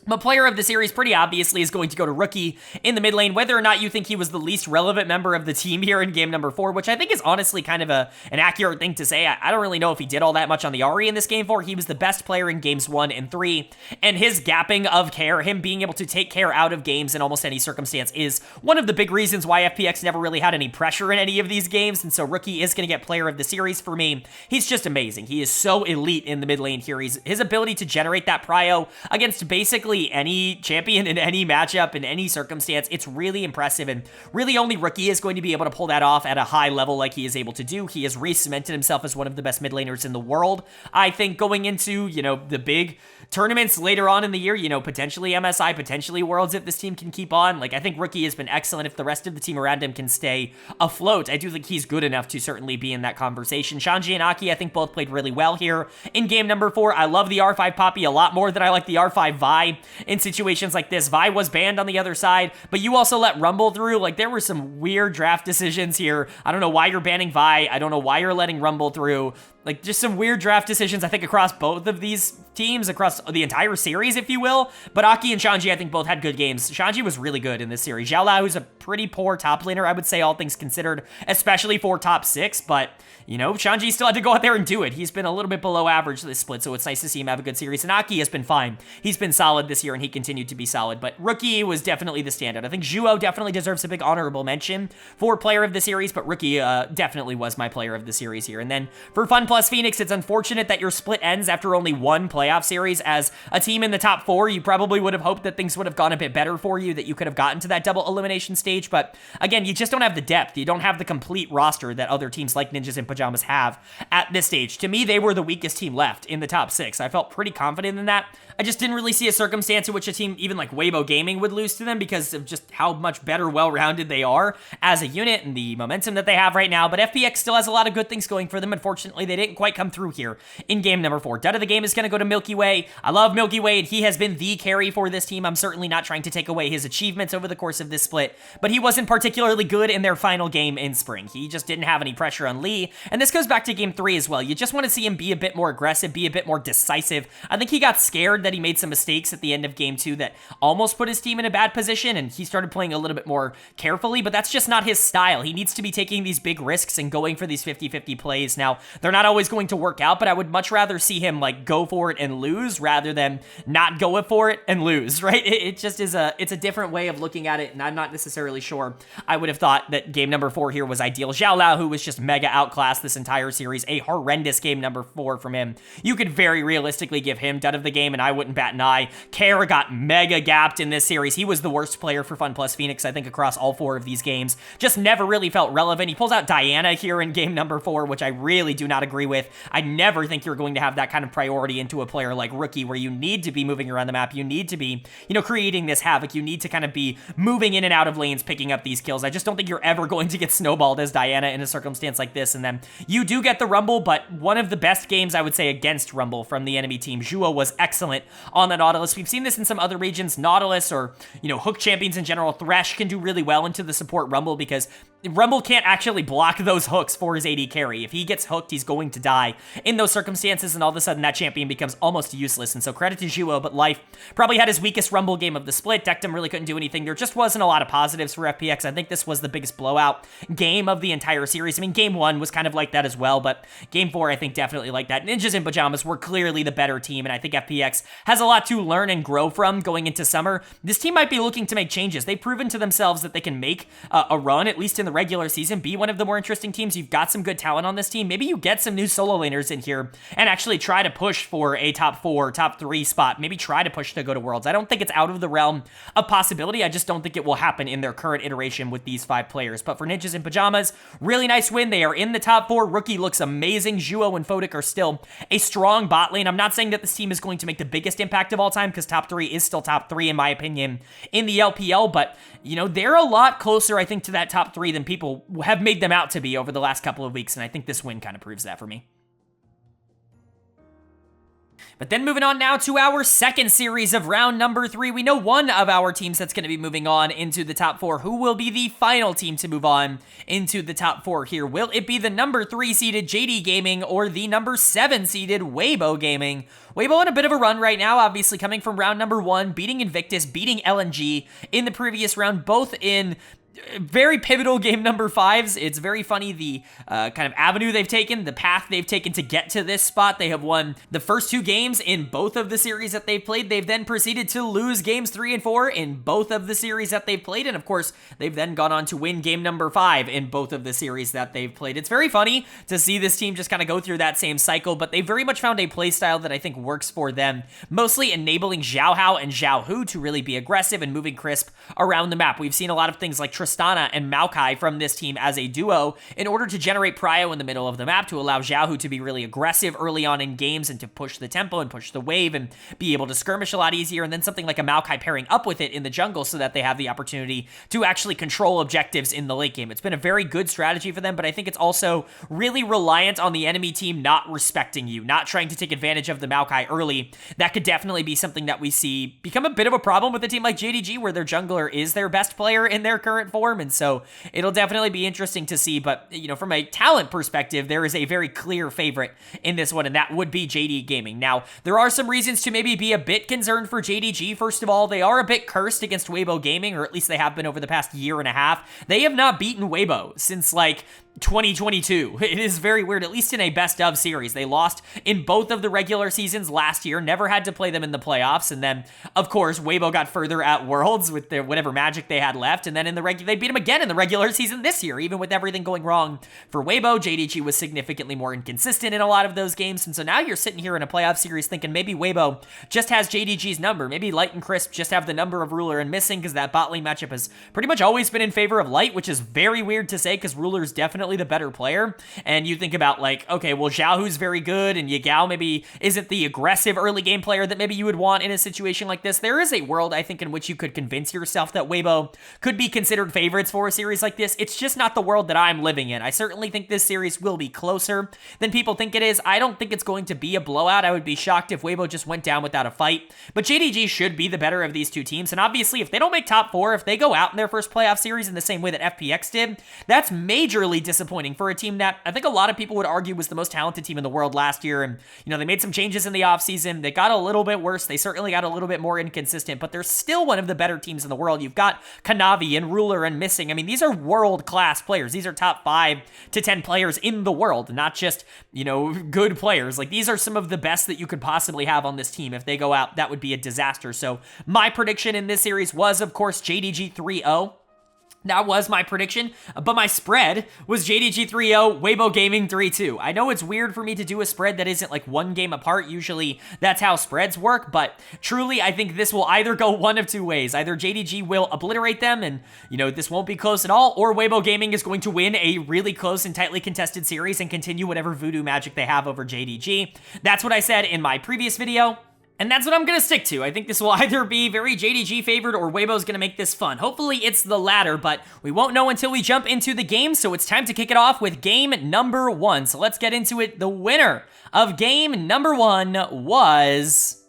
But player of the series, pretty obviously, is going to go to Rookie in the mid lane, whether or not you think he was the least relevant member of the team here in game number 4, which I think is honestly kind of an accurate thing to say. I don't really know if he did all that much on the Ahri in this game 4. He was the best player in games 1 and 3, and his gapping of care, him being able to take care out of games in almost any circumstance, is one of the big reasons why FPX never really had any pressure in any of these games, and so Rookie is going to get player of the series for me. He's just amazing. He is so elite in the mid lane here. His ability to generate that prio against basically any champion in any matchup, in any circumstance, it's really impressive, and really only Rookie is going to be able to pull that off at a high level like he is able to do. He has re-cemented himself as one of the best mid laners in the world. I think going into, the big tournaments later on in the year, potentially MSI, potentially Worlds if this team can keep on. Like, I think Rookie has been excellent. If the rest of the team around him can stay afloat, I do think he's good enough to certainly be in that conversation. Shanji and Aki, I think, both played really well here in game number 4. I love the R5 Poppy a lot more than I like the R5 Vi in situations like this. Vi was banned on the other side, but you also let Rumble through. Like, there were some weird draft decisions here. I don't know why you're banning Vi. I don't know why you're letting Rumble through. Like, just some weird draft decisions, I think, across both of these teams, across the entire series, if you will. But Aki and Shanji, I think, both had good games. Shanji was really good in this series. Xiaolao, who's a pretty poor top laner, I would say, all things considered, especially for top 6, but Shanji still had to go out there and do it. He's been a little bit below average this split, so it's nice to see him have a good series. And Aki has been fine. He's been solid this year, and he continued to be solid. But Rookie was definitely the standout. I think Zhuo definitely deserves a big honorable mention for player of the series, but Rookie definitely was my player of the series here. And then for FunPlus Phoenix, it's unfortunate that your split ends after only one playoff series. As a team in the top 4, you probably would have hoped that things would have gone a bit better for you, that you could have gotten to that double elimination stage. But again, you just don't have the depth. You don't have the complete roster that other teams like Ninjas in Pyjamas have at this stage. To me, they were the weakest team left in the top 6. I felt pretty confident in that. I just didn't really see a circumstance in which a team even like Weibo Gaming would lose to them because of just how much better, well-rounded they are as a unit and the momentum that they have right now. But FPX still has a lot of good things going for them. Unfortunately, they didn't quite come through here in game number 4. Dud of the game is going to go to Milky Way. I love Milky Way, and he has been the carry for this team. I'm certainly not trying to take away his achievements over the course of this split, but he wasn't particularly good in their final game in spring. He just didn't have any pressure on Lee, and this goes back to game 3 as well. You just want to see him be a bit more aggressive, be a bit more decisive. I think he got scared that he made some mistakes at the end of game 2 that almost put his team in a bad position, and he started playing a little bit more carefully, but that's just not his style. He needs to be taking these big risks and going for these 50-50 plays. Now, they're not always going to work out, but I would much rather see him like go for it and lose rather than not go for it and lose, right? It just is it's a different way of looking at it, and I'm not necessarily sure I would have thought that game number 4 here was ideal. Xiaolao, who was just mega outclassed this entire series, a horrendous game number 4 from him. You could very realistically give him dud of the game, and I wouldn't bat an eye. Kara got mega gapped in this series. He was the worst player for FunPlus Phoenix, I think, across all 4 of these games. Just never really felt relevant. He pulls out Diana here in game number 4, which I really do not agree with. I never think you're going to have that kind of priority into a player like Rookie, where you need to be moving around the map. You need to be, creating this havoc. You need to kind of be moving in and out of lanes, picking up these kills. I just don't think you're ever going to get snowballed as Diana in a circumstance like this. And then you do get the Rumble, but one of the best games, I would say, against Rumble from the enemy team. Zhuo was excellent on the Nautilus. We've seen this in some other regions. Nautilus or, Hook champions in general, Thresh can do really well into the support Rumble because Rumble can't actually block those hooks for his AD carry. If he gets hooked, he's going to die in those circumstances, and all of a sudden that champion becomes almost useless. And so credit to Juwo, but Life probably had his weakest Rumble game of the split. Dectum really couldn't do anything. There just wasn't a lot of positives for FPX. I think this was the biggest blowout game of the entire series. I mean, game 1 was kind of like that as well, but game 4, I think definitely like that. Ninjas and Pyjamas were clearly the better team, and I think FPX has a lot to learn and grow from going into summer. This team might be looking to make changes. They've proven to themselves that they can make a run, at least in the regular season, be one of the more interesting teams. You've got some good talent on this team. Maybe you get some new solo laners in here and actually try to push for a top 4, top 3 spot. Maybe try to push to go to Worlds. I don't think it's out of the realm of possibility. I just don't think it will happen in their current iteration with these 5 players. But for Ninjas and Pyjamas, really nice win. They are in the top 4. Rookie looks amazing. Juwo and Fodic are still a strong bot lane. I'm not saying that this team is going to make the biggest impact of all time, because top 3 is still top 3 in my opinion in the LPL, but you know, they're a lot closer, I think, to that top 3 than people have made them out to be over the last couple of weeks, and I think this win kind of proves that for me. But then moving on now to our second series of round number 3. We know one of our teams that's going to be moving on into the top 4. Who will be the final team to move on into the top 4 here? Will it be the number 3 seeded JD Gaming or the number 7 seeded Weibo Gaming? Weibo on a bit of a run right now, obviously coming from round number 1, beating Invictus, beating LNG in the previous round, both in very pivotal game number 5s. It's very funny the kind of avenue they've taken, the path they've taken to get to this spot. They have won the first 2 games in both of the series that they've played. They've then proceeded to lose games 3 and 4 in both of the series that they've played. And of course, they've then gone on to win game number 5 in both of the series that they've played. It's very funny to see this team just kind of go through that same cycle, but they very much found a play style that I think works for them, mostly enabling Xiao Hao and Xiao Hu to really be aggressive and moving crisp around the map. We've seen a lot of things like Tristana and Maokai from this team as a duo in order to generate prio in the middle of the map to allow Xiao Hu to be really aggressive early on in games and to push the tempo and push the wave and be able to skirmish a lot easier, and then something like a Maokai pairing up with it in the jungle so that they have the opportunity to actually control objectives in the late game. It's been a very good strategy for them, but I think it's also really reliant on the enemy team not respecting you, not trying to take advantage of the Maokai early. That could definitely be something that we see become a bit of a problem with a team like JDG, where their jungler is their best player in their current form, and so it'll definitely be interesting to see. But, you know, from a talent perspective, there is a very clear favorite in this one, and that would be JD Gaming. Now, there are some reasons to maybe be a bit concerned for JDG. First of all, they are a bit cursed against Weibo Gaming, or at least they have been over the past year and a half. They have not beaten Weibo since, like, 2022. It is very weird, at least in a best of series. They lost in both of the regular seasons last year, never had to play them in the playoffs, and then, of course, Weibo got further at Worlds with their whatever magic they had left, and then in the they beat them again in the regular season this year, even with everything going wrong for Weibo. JDG was significantly more inconsistent in a lot of those games, and so now you're sitting here in a playoff series thinking maybe Weibo just has JDG's number. Maybe Light and Crisp just have the number of Ruler and Missing, because that bot lane matchup has pretty much always been in favor of Light, which is very weird to say, because Ruler's definitely the better player. And you think about, like, okay, well, Xiao Hu's very good, and Yagao maybe isn't the aggressive early game player that maybe you would want in a situation like this. There is a world, I think, in which you could convince yourself that Weibo could be considered favorites for a series like this. It's just not the world that I'm living in. I certainly think this series will be closer than people think it is. I don't think it's going to be a blowout. I would be shocked if Weibo just went down without a fight. But JDG should be the better of these two teams. And obviously, if they don't make top 4, if they go out in their first playoff series in the same way that FPX did, that's majorly disappointing for a team that I think a lot of people would argue was the most talented team in the world last year. And, you know, they made some changes in the offseason. They got a little bit worse. They certainly got a little bit more inconsistent, but they're still one of the better teams in the world. You've got Kanavi and Ruler and Missing. I mean, these are world-class players. These are top 5 to 10 players in the world, not just, you know, good players. Like, these are some of the best that you could possibly have on this team. If they go out, that would be a disaster. So my prediction in this series was, of course, JDG 3-0. That was my prediction, but my spread was JDG 3-0, Weibo Gaming 3-2. I know it's weird for me to do a spread that isn't like one game apart. Usually that's how spreads work, but truly I think this will either go one of two ways. Either JDG will obliterate them and, you know, this won't be close at all, or Weibo Gaming is going to win a really close and tightly contested series and continue whatever voodoo magic they have over JDG. That's what I said in my previous video. And that's what I'm going to stick to. I think this will either be very JDG favored or Weibo's going to make this fun. Hopefully it's the latter, but we won't know until we jump into the game, so it's time to kick it off with game number 1. So let's get into it. The winner of game number 1 was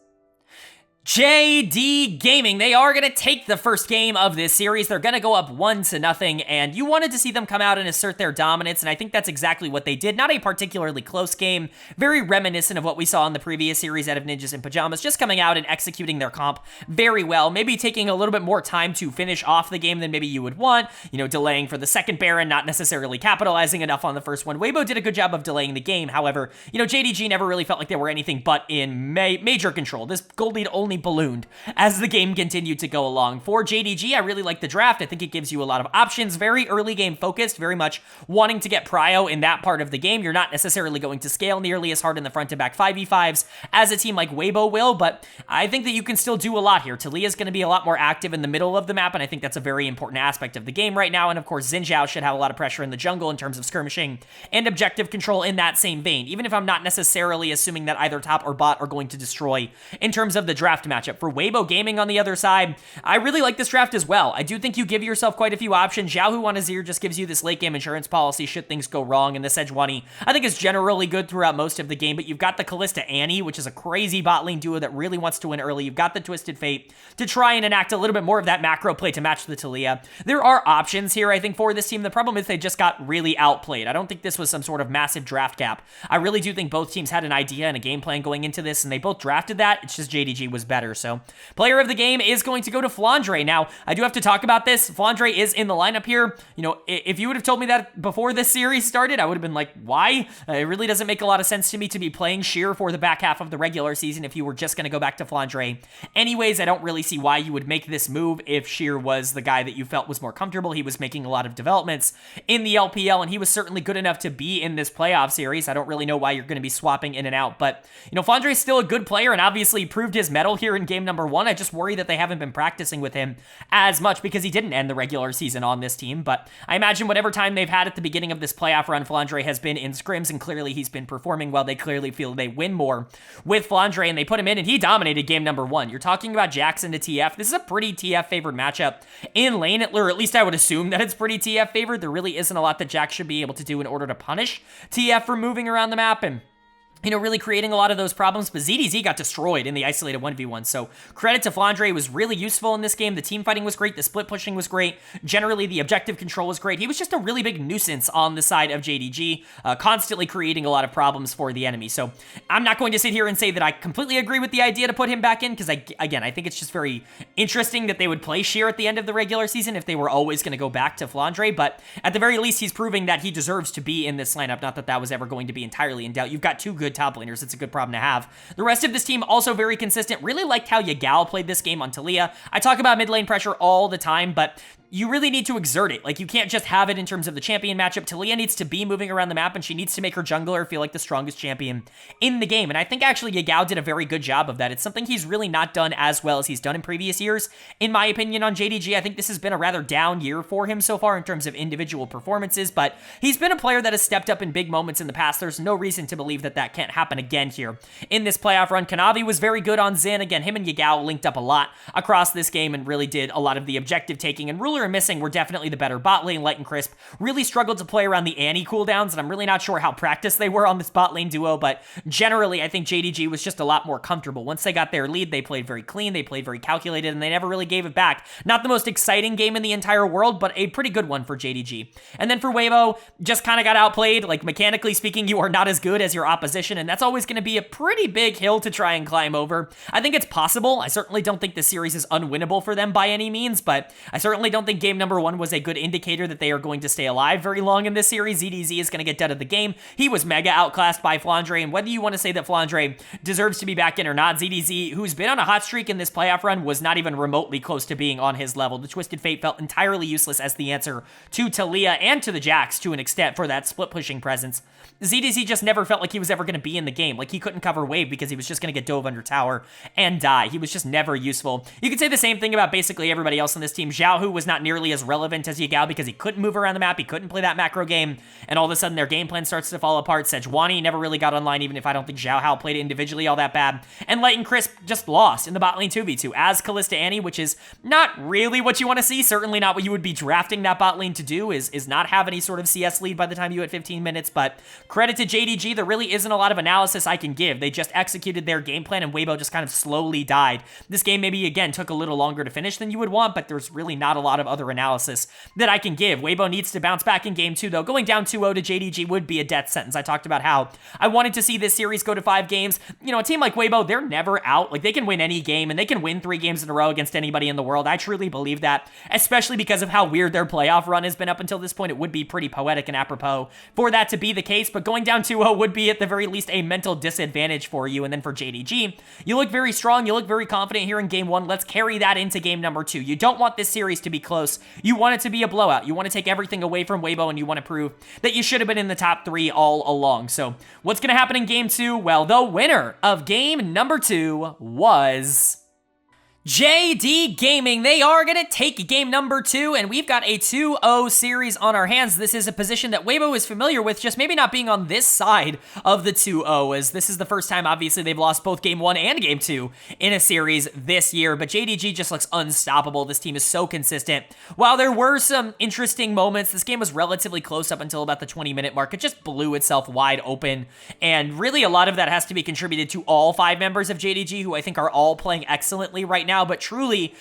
JD Gaming, they are going to take the first game of this series. They're going to go up 1-0, and you wanted to see them come out and assert their dominance, and I think that's exactly what they did. Not a particularly close game, very reminiscent of what we saw in the previous series out of Ninjas in Pyjamas, just coming out and executing their comp very well, maybe taking a little bit more time to finish off the game than maybe you would want, delaying for the second Baron, not necessarily capitalizing enough on the first one. Weibo did a good job of delaying the game. However, JDG never really felt like they were anything but in major control. This gold lead only ballooned as the game continued to go along. For JDG, I really like the draft. I think it gives you a lot of options, very early game focused, very much wanting to get prio in that part of the game. You're not necessarily going to scale nearly as hard in the front to back 5v5s as a team like Weibo will, but I think that you can still do a lot here. Talia's going to be a lot more active in the middle of the map, and I think that's a very important aspect of the game right now, and of course Xin Zhao should have a lot of pressure in the jungle in terms of skirmishing and objective control in that same vein, even if I'm not necessarily assuming that either top or bot are going to destroy in terms of the draft matchup. For Weibo Gaming on the other side, I really like this draft as well. I do think you give yourself quite a few options. Xiaohu on Azir just gives you this late game insurance policy should things go wrong, and the Sejuani I think is generally good throughout most of the game, but you've got the Kalista Annie, which is a crazy bot lane duo that really wants to win early. You've got the Twisted Fate to try and enact a little bit more of that macro play to match the Talia. There are options here, I think, for this team. The problem is they just got really outplayed. I don't think this was some sort of massive draft gap. I really do think both teams had an idea and a game plan going into this, and they both drafted that. It's just JDG was better. So player of the game is going to go to Flandre. Now, I do have to talk about this. Flandre is in the lineup here. If you would have told me that before this series started, I would have been like, why? It really doesn't make a lot of sense to me to be playing Sheer for the back half of the regular season if you were just going to go back to Flandre. Anyways, I don't really see why you would make this move if Sheer was the guy that you felt was more comfortable. He was making a lot of developments in the LPL, and he was certainly good enough to be in this playoff series. I don't really know why you're going to be swapping in and out, but, Flandre is still a good player and obviously proved his mettle here in game number 1. I just worry that they haven't been practicing with him as much because he didn't end the regular season on this team, but I imagine whatever time they've had at the beginning of this playoff run, Flandre has been in scrims, and clearly he's been performing well. They clearly feel they win more with Flandre, and they put him in, and he dominated game number 1. You're talking about Jackson to TF. This is a pretty TF-favored matchup in lane, or at least I would assume that it's pretty TF-favored. There really isn't a lot that Jax should be able to do in order to punish TF for moving around the map, and really creating a lot of those problems, but ZDZ got destroyed in the isolated 1v1, so credit to Flandre. Was really useful in this game. The team fighting was great, the split pushing was great, generally the objective control was great. He was just a really big nuisance on the side of JDG, constantly creating a lot of problems for the enemy, so I'm not going to sit here and say that I completely agree with the idea to put him back in, because I think it's just very interesting that they would play Sheer at the end of the regular season if they were always going to go back to Flandre, but at the very least, he's proving that he deserves to be in this lineup, not that that was ever going to be entirely in doubt. You've got two good top laners. It's a good problem to have. The rest of this team also very consistent. Really liked how Yagao played this game on Talia. I talk about mid lane pressure all the time, but you really need to exert it. Like, you can't just have it in terms of the champion matchup. Talia needs to be moving around the map, and she needs to make her jungler feel like the strongest champion in the game. And I think actually Yagao did a very good job of that. It's something he's really not done as well as he's done in previous years. In my opinion, on JDG, I think this has been a rather down year for him so far in terms of individual performances, but he's been a player that has stepped up in big moments in the past. There's no reason to believe that that can't happen again here in this playoff run. Kanavi was very good on Xin. Again, him and Yagao linked up a lot across this game and really did a lot of the objective taking, and Ruler and Missing were definitely the better bot lane. Light and Crisp really struggled to play around the Annie cooldowns, and I'm really not sure how practiced they were on this bot lane duo, but generally I think JDG was just a lot more comfortable. Once they got their lead, they played very clean, they played very calculated, and they never really gave it back. Not the most exciting game in the entire world, but a pretty good one for JDG. And then for Weibo, just kind of got outplayed. Like, mechanically speaking, you are not as good as your opposition, and that's always going to be a pretty big hill to try and climb over. I think it's possible. I certainly don't think this series is unwinnable for them by any means, but I certainly don't think game number 1 was a good indicator that they are going to stay alive very long in this series. ZDZ is going to get dead of the game. He was mega outclassed by Flandre, and whether you want to say that Flandre deserves to be back in or not, ZDZ, who's been on a hot streak in this playoff run, was not even remotely close to being on his level. The Twisted Fate felt entirely useless as the answer to Talia and to the Jax to an extent for that split pushing presence. ZDZ just never felt like he was ever going to be in the game. Like, he couldn't cover wave because he was just going to get dove under tower and die. He was just never useful. You could say the same thing about basically everybody else on this team. Xiaohu was not nearly as relevant as Yagao because he couldn't move around the map, he couldn't play that macro game, and all of a sudden their game plan starts to fall apart. Sejuani never really got online, even if I don't think Xiao Hao played it individually all that bad. And Light and Crisp just lost in the bot lane 2v2 as Kalista Annie, which is not really what you want to see, certainly not what you would be drafting that bot lane to do, is not have any sort of CS lead by the time you hit 15 minutes, but credit to JDG, there really isn't a lot of analysis I can give. They just executed their game plan and Weibo just kind of slowly died. This game maybe, again, took a little longer to finish than you would want, but there's really not a lot of other analysis that I can give. Weibo needs to bounce back in game 2, though. Going down 2-0 to JDG would be a death sentence. I talked about how I wanted to see this series go to 5 games. You know, a team like Weibo, they're never out. Like, they can win any game, and they can win 3 games in a row against anybody in the world. I truly believe that, especially because of how weird their playoff run has been up until this point. It would be pretty poetic and apropos for that to be the case, but going down 2-0 would be, at the very least, a mental disadvantage for you. And then for JDG, you look very strong, you look very confident here in game 1. Let's carry that into game number 2. You don't want this series to be close. You want it to be a blowout. You want to take everything away from Weibo, and you want to prove that you should have been in the top 3 all along. So what's going to happen in game 2? Well, the winner of game number 2 was JD Gaming. They are going to take game number 2, and we've got a 2-0 series on our hands. This is a position that Weibo is familiar with, just maybe not being on this side of the 2-0, as this is the first time, obviously, they've lost both game 1 and game 2 in a series this year, but JDG just looks unstoppable. This team is so consistent. While there were some interesting moments, this game was relatively close up until about the 20-minute mark. It just blew itself wide open, and really a lot of that has to be contributed to all 5 members of JDG, who I think are all playing excellently right now. But truly,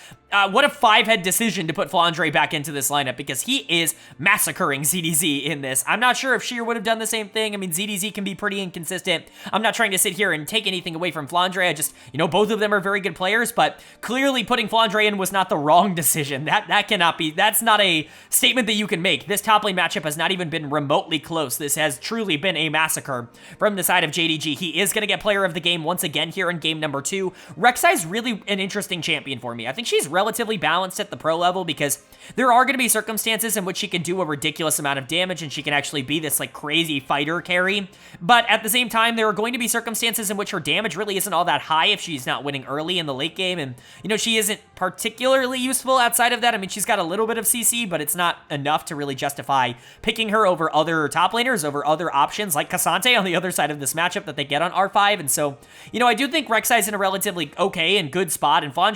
what a 5-head decision to put Flandre back into this lineup, because he is massacring ZDZ in this. I'm not sure if Sheer would have done the same thing. I mean, ZDZ can be pretty inconsistent. I'm not trying to sit here and take anything away from Flandre. I just, you know, both of them are very good players, but clearly putting Flandre in was not the wrong decision. That cannot be, that's not a statement that you can make. This top lane matchup has not even been remotely close. This has truly been a massacre from the side of JDG. He is going to get player of the game once again here in game number 2. Rek'Sai's really an interesting champion for me. I think she's relatively balanced at the pro level, because there are going to be circumstances in which she can do a ridiculous amount of damage and she can actually be this like crazy fighter carry. But at the same time, there are going to be circumstances in which her damage really isn't all that high if she's not winning early in the late game. And, you know, she isn't particularly useful outside of that. I mean, she's got a little bit of CC, but it's not enough to really justify picking her over other top laners, over other options like Cassante on the other side of this matchup that they get on R5. And so, you know, I do think Rek'Sai's in a relatively okay and good spot, and Flandre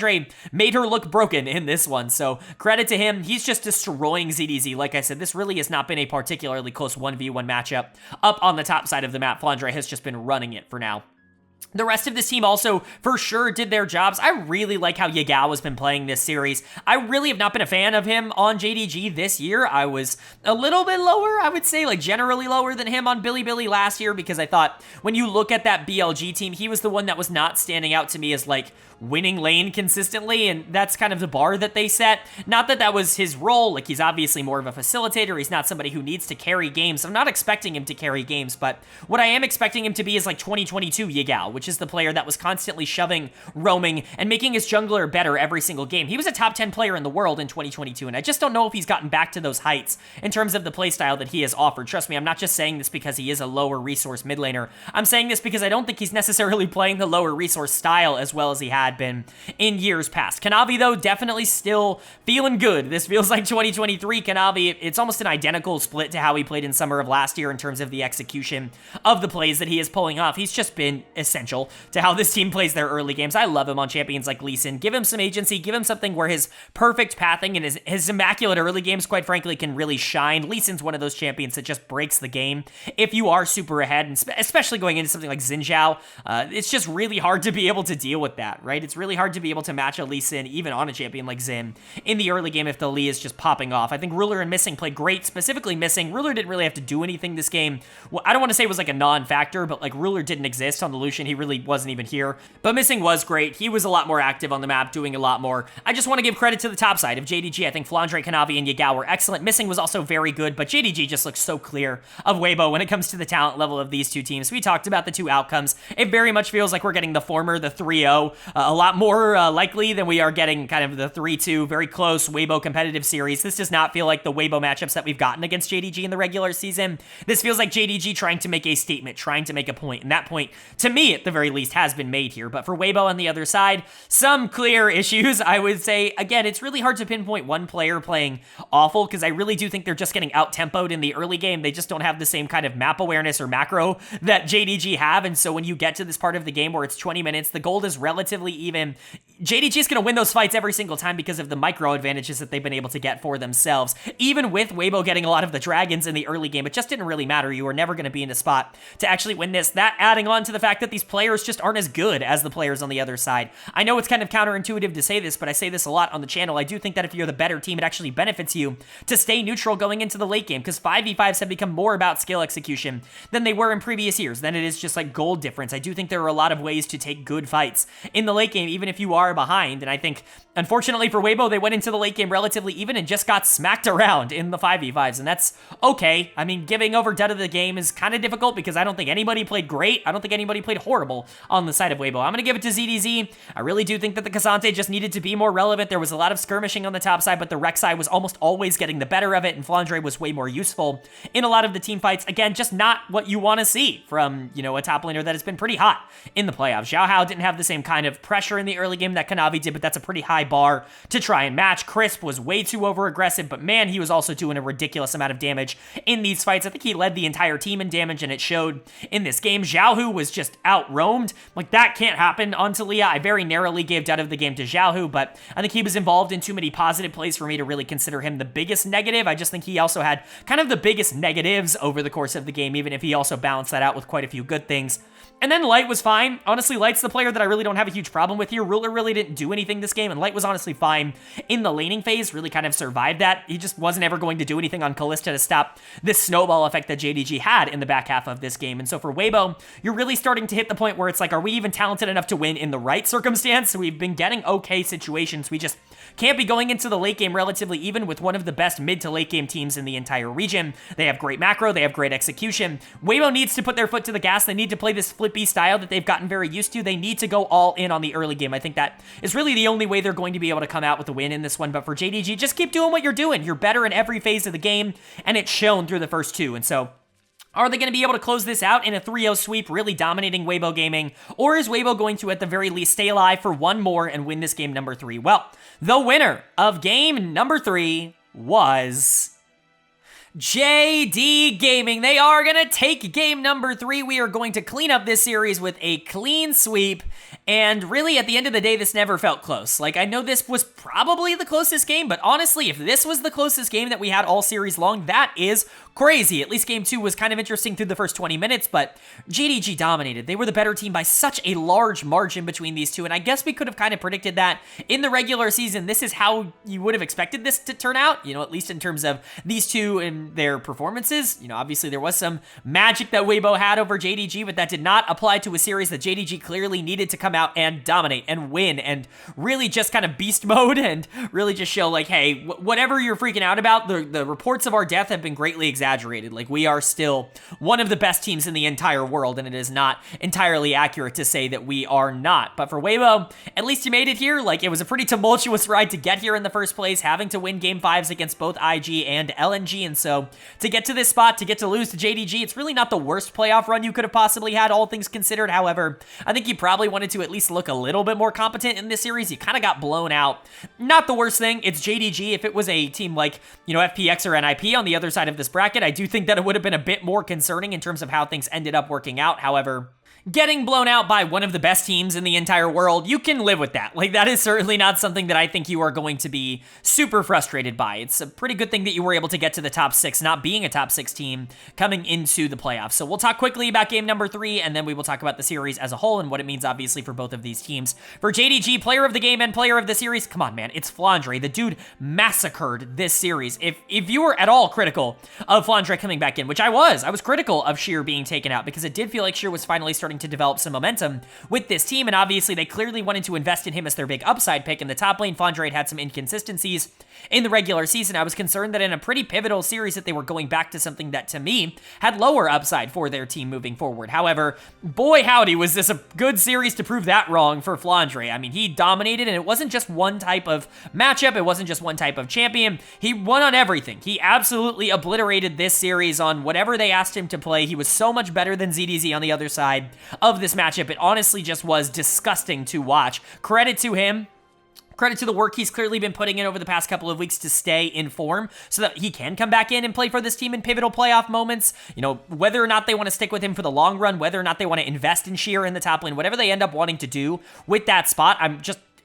made her look broken in this one. So credit to him. He's just destroying ZDZ. Like I said, this really has not been a particularly close 1v1 matchup up on the top side of the map. Flandre has just been running it for now. The rest of this team also, for sure, did their jobs. I really like how Yagao has been playing this series. I really have not been a fan of him on JDG this year. I was a little bit lower, I would say, like generally lower than him on Bilibili last year, because I thought when you look at that BLG team, he was the one that was not standing out to me as like winning lane consistently, and that's kind of the bar that they set. Not that that was his role, like he's obviously more of a facilitator, he's not somebody who needs to carry games. I'm not expecting him to carry games, but what I am expecting him to be is like 2022 Yagao, which is the player that was constantly shoving, roaming, and making his jungler better every single game. He was a top 10 player in the world in 2022, and I just don't know if he's gotten back to those heights in terms of the playstyle that he has offered. Trust me, I'm not just saying this because he is a lower resource mid laner. I'm saying this because I don't think he's necessarily playing the lower resource style as well as he had been in years past. Kanavi, though, definitely still feeling good. This feels like 2023 Kanavi. It's almost an identical split to how he played in summer of last year in terms of the execution of the plays that he is pulling off. He's just been essential to how this team plays their early games. I love him on champions like Lee Sin. Give him some agency, give him something where his perfect pathing and his immaculate early games, quite frankly, can really shine. Lee Sin's one of those champions that just breaks the game if you are super ahead, and especially going into something like Xin Zhao. It's just really hard to be able to deal with that, right? It's really hard to be able to match a Lee Sin, even on a champion like Xin, in the early game if the Lee is just popping off. I think Ruler and Missing played great, specifically Missing. Ruler didn't really have to do anything this game. Well, I don't want to say it was like a non-factor, but like Ruler didn't exist on the Lucian. He really wasn't even here. But Missing was great. He was a lot more active on the map, doing a lot more. I just want to give credit to the top side of JDG. I think Flandre, Kanavi, and Yagao were excellent. Missing was also very good, but JDG just looks so clear of Weibo when it comes to the talent level of these two teams. We talked about the two outcomes. It very much feels like we're getting the former, the 3-0, a lot more likely than we are getting kind of the 3-2, very close Weibo competitive series. This does not feel like the Weibo matchups that we've gotten against JDG in the regular season. This feels like JDG trying to make a statement, trying to make a point, and that point, to me, at the very least has been made here. But for Weibo on the other side, some clear issues, I would say. Again, it's really hard to pinpoint one player playing awful because I really do think they're just getting out-tempoed in the early game. They just don't have the same kind of map awareness or macro that JDG have. And so when you get to this part of the game where it's 20 minutes, the gold is relatively even. JDG is going to win those fights every single time because of the micro advantages that they've been able to get for themselves. Even with Weibo getting a lot of the dragons in the early game, it just didn't really matter. You were never going to be in a spot to actually win this. That adding on to the fact that these players just aren't as good as the players on the other side. I know it's kind of counterintuitive to say this, but I say this a lot on the channel. I do think that if you're the better team, it actually benefits you to stay neutral going into the late game because 5v5s have become more about skill execution than they were in previous years. Then it is just like gold difference. I do think there are a lot of ways to take good fights in the late game, even if you are behind. And I think, unfortunately for Weibo, they went into the late game relatively even and just got smacked around in the 5v5s. And that's okay. I mean, giving over dead of the game is kind of difficult because I don't think anybody played great. I don't think anybody played horrible on the side of Weibo. I'm going to give it to ZDZ. I really do think that the K'Sante just needed to be more relevant. There was a lot of skirmishing on the top side, but the Rek'Sai was almost always getting the better of it, and Flandre was way more useful in a lot of the team fights. Again, just not what you want to see from, you know, a top laner that has been pretty hot in the playoffs. Xiao Hao didn't have the same kind of pressure in the early game that Kanavi did, but that's a pretty high bar to try and match. Crisp was way too over-aggressive, but man, he was also doing a ridiculous amount of damage in these fights. I think he led the entire team in damage, and it showed in this game. Xiaohu was just out-roamed. Like, that can't happen on Taliyah. I very narrowly gave dead of the game to Xiaohu, but I think he was involved in too many positive plays for me to really consider him the biggest negative. I just think he also had kind of the biggest negatives over the course of the game, even if he also balanced that out with quite a few good things. And then Light was fine. Honestly, Light's the player that I really don't have a huge problem with here. Ruler really didn't do anything this game, and Light was honestly fine in the laning phase, really kind of survived that. He just wasn't ever going to do anything on Kalista to stop this snowball effect that JDG had in the back half of this game. And so for Weibo, you're really starting to hit the point where it's like, are we even talented enough to win in the right circumstance? So we've been getting okay situations. We just can't be going into the late game relatively even with one of the best mid to late game teams in the entire region. They have great macro, they have great execution. Weibo needs to put their foot to the gas. They need to play this flippy style that they've gotten very used to. They need to go all in on the early game. I think that is really the only way they're going to be able to come out with a win in this one. But for JDG, just keep doing what you're doing. You're better in every phase of the game, and it's shown through the first two. And so, are they going to be able to close this out in a 3-0 sweep, really dominating Weibo Gaming? Or is Weibo going to, at the very least, stay alive for one more and win this game number 3? Well, the winner of game number 3 was JD Gaming. They are going to take game number 3. We are going to clean up this series with a clean sweep. And really, at the end of the day, this never felt close. Like, I know this was probably the closest game, but honestly, if this was the closest game that we had all series long, that is crazy. At least game 2 was kind of interesting through the first 20 minutes, but JDG dominated. They were the better team by such a large margin between these two, and I guess we could have kind of predicted that in the regular season. This is how you would have expected this to turn out, you know, at least in terms of these two and their performances. You know, obviously there was some magic that Weibo had over JDG, but that did not apply to a series that JDG clearly needed to come out and dominate and win and really just kind of beast mode and really just show like, hey, whatever you're freaking out about, the reports of our death have been greatly exaggerated. Like, we are still one of the best teams in the entire world, and it is not entirely accurate to say that we are not. But for Weibo, at least you made it here. Like, it was a pretty tumultuous ride to get here in the first place, having to win game 5s against both IG and LNG, and so to get to this spot, to get to lose to JDG, it's really not the worst playoff run you could have possibly had, all things considered. However, I think you probably wanted to at least look a little bit more competent in this series. You kind of got blown out. Not the worst thing. It's JDG. If it was a team like, you know, FPX or NIP on the other side of this bracket, I do think that it would have been a bit more concerning in terms of how things ended up working out. However, getting blown out by one of the best teams in the entire world, you can live with that. Like, that is certainly not something that I think you are going to be super frustrated by. It's a pretty good thing that you were able to get to the top 6, not being a top 6 team coming into the playoffs. So we'll talk quickly about game number 3, and then we will talk about the series as a whole and what it means, obviously, for both of these teams. For JDG, player of the game and player of the series, come on, man, it's Flandre. The dude massacred this series. If you were at all critical of Flandre coming back in, which I was critical of Sheer being taken out because it did feel like Sheer was finally starting to develop some momentum with this team, and obviously they clearly wanted to invest in him as their big upside pick. In the top lane, Flandre had some inconsistencies in the regular season. I was concerned that in a pretty pivotal series that they were going back to something that, to me, had lower upside for their team moving forward. However, boy howdy, was this a good series to prove that wrong for Flandre. I mean, he dominated, and it wasn't just one type of matchup, it wasn't just one type of champion. He won on everything. He absolutely obliterated this series on whatever they asked him to play. He was so much better than ZDZ on the other side. of this matchup. It honestly just was disgusting to watch. Credit to him. Credit to the work he's clearly been putting in over the past couple of weeks to stay in form so that he can come back in and play for this team in pivotal playoff moments. You know, whether or not they want to stick with him for the long run, whether or not they want to invest in Sheer in the top lane, whatever they end up wanting to do with that spot,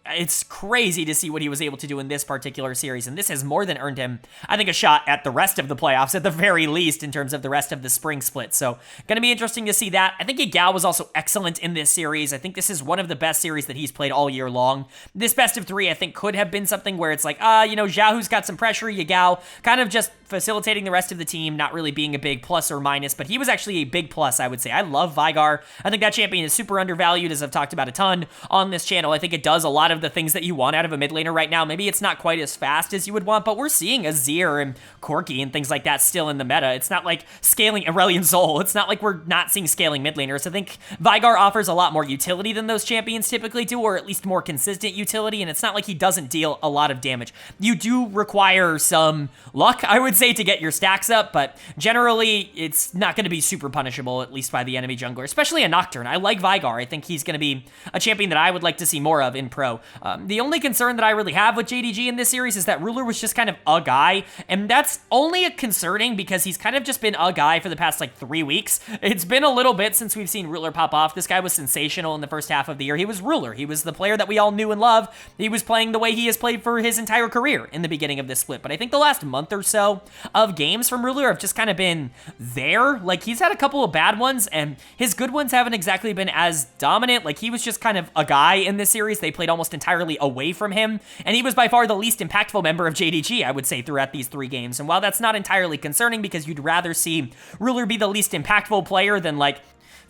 it's crazy to see what he was able to do in this particular series, and this has more than earned him, I think, a shot at the rest of the playoffs, at the very least, in terms of the rest of the spring split. So, going to be interesting to see that. I think Yagao was also excellent in this series. I think this is one of the best series that he's played all year long. This best of 3, I think, could have been something where it's like, you know, Xiaohu's got some pressure, Yagao kind of just facilitating the rest of the team, not really being a big plus or minus, but he was actually a big plus, I would say. I love Veigar. I think that champion is super undervalued, as I've talked about a ton on this channel. I think it does a lot of the things that you want out of a mid laner right now. Maybe it's not quite as fast as you would want, but we're seeing Azir and Corki and things like that still in the meta. It's not like scaling Aurelion Sol. It's not like we're not seeing scaling mid laners. I think Veigar offers a lot more utility than those champions typically do, or at least more consistent utility, and it's not like he doesn't deal a lot of damage. You do require some luck, I would say, to get your stacks up, but generally it's not going to be super punishable, at least by the enemy jungler, especially a Nocturne. I like Veigar. I think he's going to be a champion that I would like to see more of in pro. The only concern that I really have with JDG in this series is that Ruler was just kind of a guy, and that's only concerning because he's kind of just been a guy for the past, like, 3 weeks. It's been a little bit since we've seen Ruler pop off. This guy was sensational in the first half of the year. He was Ruler. He was the player that we all knew and loved. He was playing the way he has played for his entire career in the beginning of this split, but I think the last month or so of games from Ruler have just kind of been there. Like, he's had a couple of bad ones, and his good ones haven't exactly been as dominant. Like, he was just kind of a guy in this series. They played almost entirely away from him, and he was by far the least impactful member of JDG, I would say, throughout these 3 games. And while that's not entirely concerning because you'd rather see Ruler be the least impactful player than, like,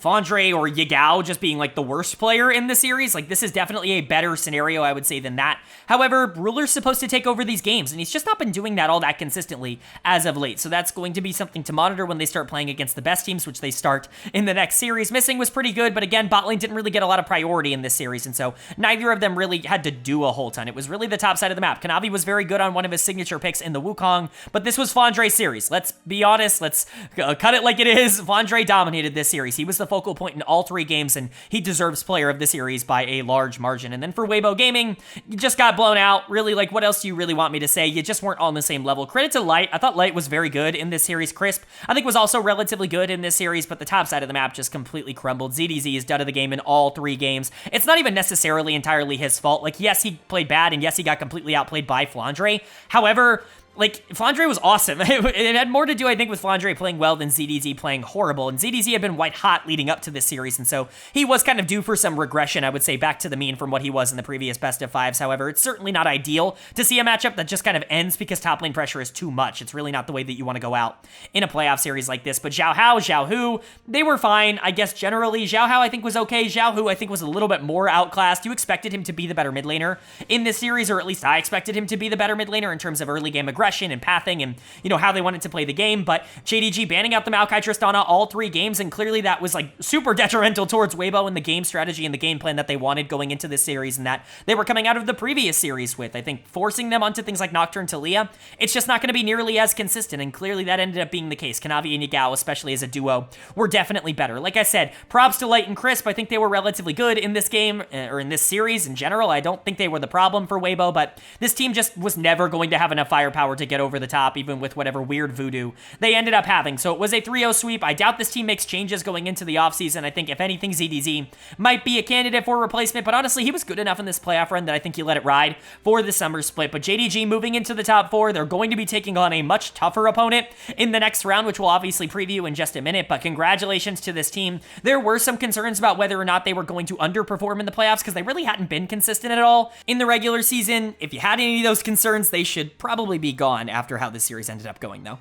Fondre or Yagao just being like the worst player in the series, like, this is definitely a better scenario, I would say, than that. However, Ruler's supposed to take over these games, and he's just not been doing that all that consistently as of late. So that's going to be something to monitor when they start playing against the best teams, which they start in the next series. Missing was pretty good, but again, bot lane didn't really get a lot of priority in this series, and so neither of them really had to do a whole ton. It was really the top side of the map. Kanavi was very good on one of his signature picks in the Wukong, but this was Fondre's series. Let's be honest. Let's cut it like it is. Fondre dominated this series. He was the focal point in all 3 games, and he deserves player of the series by a large margin. And then for Weibo Gaming, you just got blown out. Really, like, what else do you really want me to say? You just weren't on the same level. Credit to Light. I thought Light was very good in this series. Crisp, I think, was also relatively good in this series, but the top side of the map just completely crumbled. ZDZ is done of the game in all 3 games. It's not even necessarily entirely his fault. Like, yes, he played bad, and yes, he got completely outplayed by Flandre. However, like, Flandre was awesome. It had more to do, I think, with Flandre playing well than ZDZ playing horrible, and ZDZ had been white hot leading up to this series, and so he was kind of due for some regression, I would say, back to the mean from what he was in the previous best of 5s. However, it's certainly not ideal to see a matchup that just kind of ends because top lane pressure is too much. It's really not the way that you want to go out in a playoff series like this. But Xiaohu, they were fine, I guess, generally. Xiaohu, I think, was okay. Xiaohu, I think, was a little bit more outclassed. You expected him to be the better mid laner in this series, or at least I expected him to be the better mid laner in terms of early game aggression and pathing and, you know, how they wanted to play the game. But JDG banning out the Maokai Tristana all 3 games, and clearly that was, like, super detrimental towards Weibo and the game strategy and the game plan that they wanted going into this series and that they were coming out of the previous series with. I think forcing them onto things like Nocturne Talia, it's just not going to be nearly as consistent, and clearly that ended up being the case. Kanavi and Yagao, especially as a duo, were definitely better. Like I said, props to Light and Crisp. I think they were relatively good in this game, or in this series in general. I don't think they were the problem for Weibo, but this team just was never going to have enough firepower to get over the top, even with whatever weird voodoo they ended up having. So it was a 3-0 sweep. I doubt this team makes changes going into the offseason. I think, if anything, ZDZ might be a candidate for replacement, but honestly, he was good enough in this playoff run that I think you let it ride for the summer split. But JDG moving into the top 4, they're going to be taking on a much tougher opponent in the next round, which we'll obviously preview in just a minute, but congratulations to this team. There were some concerns about whether or not they were going to underperform in the playoffs because they really hadn't been consistent at all in the regular season. If you had any of those concerns, they should probably be gone after how this series ended up going, though.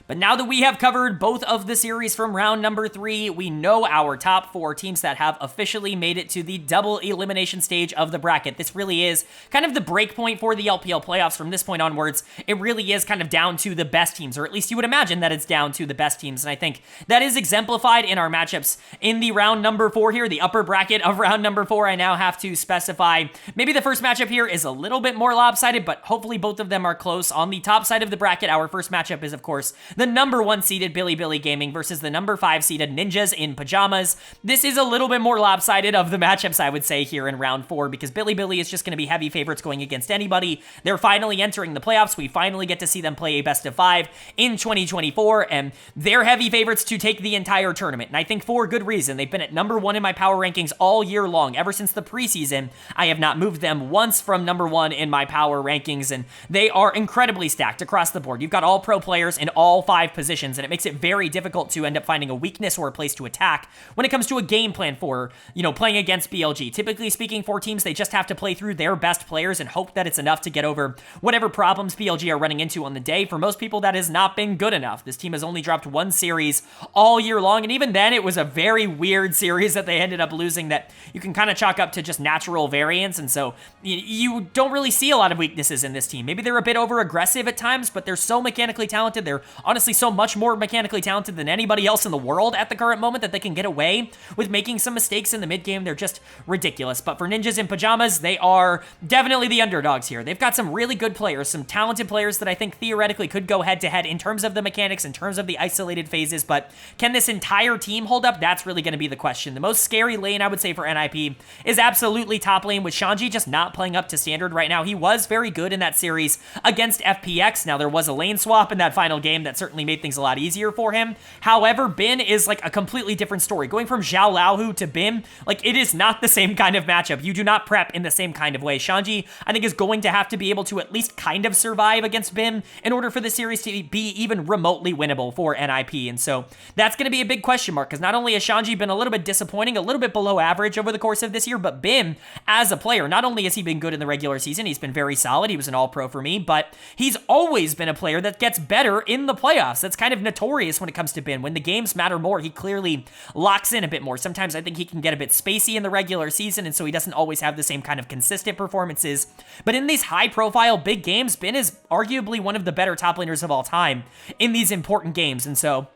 But now that we have covered both of the series from round number 3, we know our top 4 teams that have officially made it to the double elimination stage of the bracket. This really is kind of the break point for the LPL playoffs. From this point onwards, it really is kind of down to the best teams, or at least you would imagine that it's down to the best teams. And I think that is exemplified in our matchups in the round number 4 here, the upper bracket of round number 4. I now have to specify maybe the first matchup here is a little bit more lopsided, but hopefully both of them are close. On the top side of the bracket, our first matchup is, of course, the number 1 seeded Bilibili Gaming versus the number 5 seeded Ninjas in Pyjamas. This is a little bit more lopsided of the matchups, I would say, here in round 4, because Bilibili is just going to be heavy favorites going against anybody. They're finally entering the playoffs. We finally get to see them play a best of 5 in 2024, and they're heavy favorites to take the entire tournament, and I think for good reason. They've been at number 1 in my power rankings all year long. Ever since the preseason, I have not moved them once from number 1 in my power rankings, and they are incredibly stacked across the board. You've got all pro players in all 5 positions, and it makes it very difficult to end up finding a weakness or a place to attack when it comes to a game plan for, playing against BLG. Typically speaking, for teams, they just have to play through their best players and hope that it's enough to get over whatever problems BLG are running into on the day. For most people, that has not been good enough. This team has only dropped 1 series all year long, and even then, it was a very weird series that they ended up losing that you can kind of chalk up to just natural variance, and so you don't really see a lot of weaknesses in this team. Maybe they're a bit over-aggressive at times, but they're so mechanically talented. They're honestly so much more mechanically talented than anybody else in the world at the current moment that they can get away with making some mistakes in the mid-game. They're just ridiculous. But for Ninjas in Pyjamas, they are definitely the underdogs here. They've got some really good players, some talented players that I think theoretically could go head-to-head in terms of the mechanics, in terms of the isolated phases, but can this entire team hold up? That's really going to be the question. The most scary lane, I would say, for NIP is absolutely top lane, with Shanji just not playing up to standard right now. He was very good in that series against FPX. Now, there was a lane swap in that final game that certainly made things a lot easier for him. However, Bin is like a completely different story. Going from Zhao Laohu to Bin, like, it is not the same kind of matchup. You do not prep in the same kind of way. Shanji, I think, is going to have to be able to at least kind of survive against Bin in order for the series to be even remotely winnable for NIP. And so that's going to be a big question mark, because not only has Shanji been a little bit disappointing, a little bit below average over the course of this year, but Bin, as a player, not only has he been good in the regular season, he's been very solid. He was an all-pro for me, but he's always been a player that gets better in the playoffs. That's kind of notorious when it comes to Bin. When the games matter more, he clearly locks in a bit more. Sometimes I think he can get a bit spacey in the regular season, and so he doesn't always have the same kind of consistent performances. But in these high-profile big games, Bin is arguably one of the better top laners of all time in these important games, and so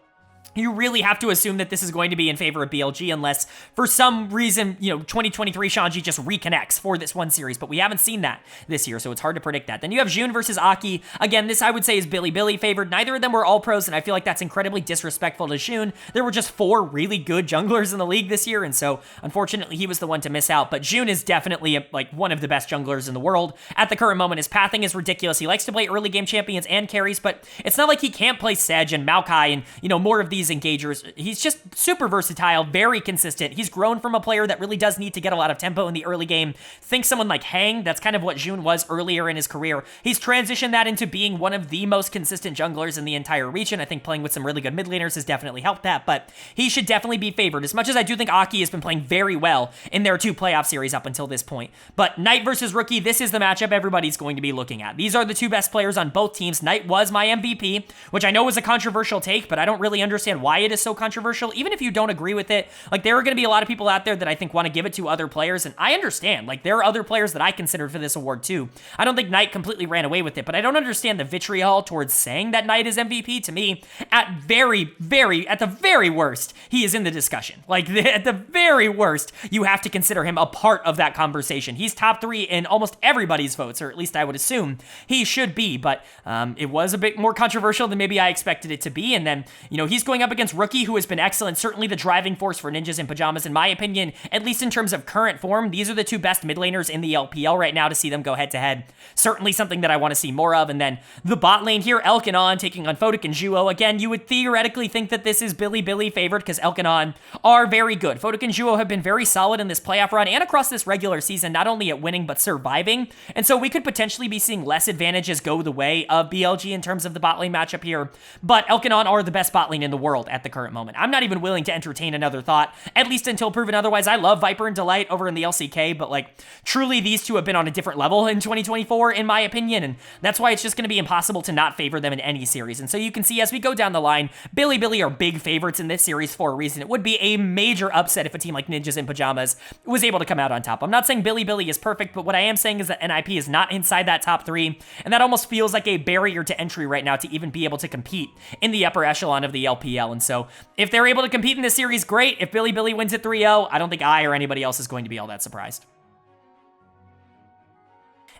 you really have to assume that this is going to be in favor of BLG unless, for some reason, 2023 Shanji just reconnects for this one series, but we haven't seen that this year, so it's hard to predict that. Then you have Jun versus Aki. Again, this I would say is Bilibili favored. Neither of them were all pros, and I feel like that's incredibly disrespectful to Jun. There were just 4 really good junglers in the league this year, and so unfortunately he was the one to miss out, but Jun is definitely one of the best junglers in the world at the current moment. His pathing is ridiculous. He likes to play early game champions and carries, but it's not like he can't play Sedge and Maokai and, more of these engagers. He's just super versatile, very consistent. He's grown from a player that really does need to get a lot of tempo in the early game. Think someone like Hang, that's kind of what Jun was earlier in his career. He's transitioned that into being one of the most consistent junglers in the entire region. I think playing with some really good mid laners has definitely helped that, but he should definitely be favored, as much as I do think Aki has been playing very well in their 2 playoff series up until this point. But Knight versus Rookie, this is the matchup everybody's going to be looking at. These are the 2 best players on both teams. Knight was my MVP, which I know was a controversial take, but I don't really understand why it is so controversial. Even if you don't agree with it, there are going to be a lot of people out there that I think want to give it to other players, and I understand. There are other players that I considered for this award too. I don't think Knight completely ran away with it, but I don't understand the vitriol towards saying that Knight is MVP. To me, at the very worst, he is in the discussion. At the very worst, you have to consider him a part of that conversation. He's top 3 in almost everybody's votes, or at least I would assume he should be, but it was a bit more controversial than maybe I expected it to be. And then, he's going up against Rookie, who has been excellent, certainly the driving force for Ninjas in Pyjamas, in my opinion, at least in terms of current form. These are the 2 best mid laners in the LPL right now. To see them go head-to-head, certainly something that I want to see more of. And then the bot lane here, Elkanon taking on Fodak and Juo. Again, you would theoretically think that this is Bilibili favored because Elkanon are very good. Fodak and Juo have been very solid in this playoff run and across this regular season, not only at winning, but surviving. And so we could potentially be seeing less advantages go the way of BLG in terms of the bot lane matchup here. But Elkanon are the best bot lane in the world at the current moment. I'm not even willing to entertain another thought, at least until proven otherwise. I love Viper and Delight over in the LCK, but truly these 2 have been on a different level in 2024, in my opinion, and that's why it's just going to be impossible to not favor them in any series. And so you can see as we go down the line, Bilibili are big favorites in this series for a reason. It would be a major upset if a team like Ninjas in Pyjamas was able to come out on top. I'm not saying Bilibili is perfect, but what I am saying is that NIP is not inside that top 3, and that almost feels like a barrier to entry right now to even be able to compete in the upper echelon of the LPL. And so if they're able to compete in this series, great. If Bilibili wins at 3-0, I don't think I or anybody else is going to be all that surprised.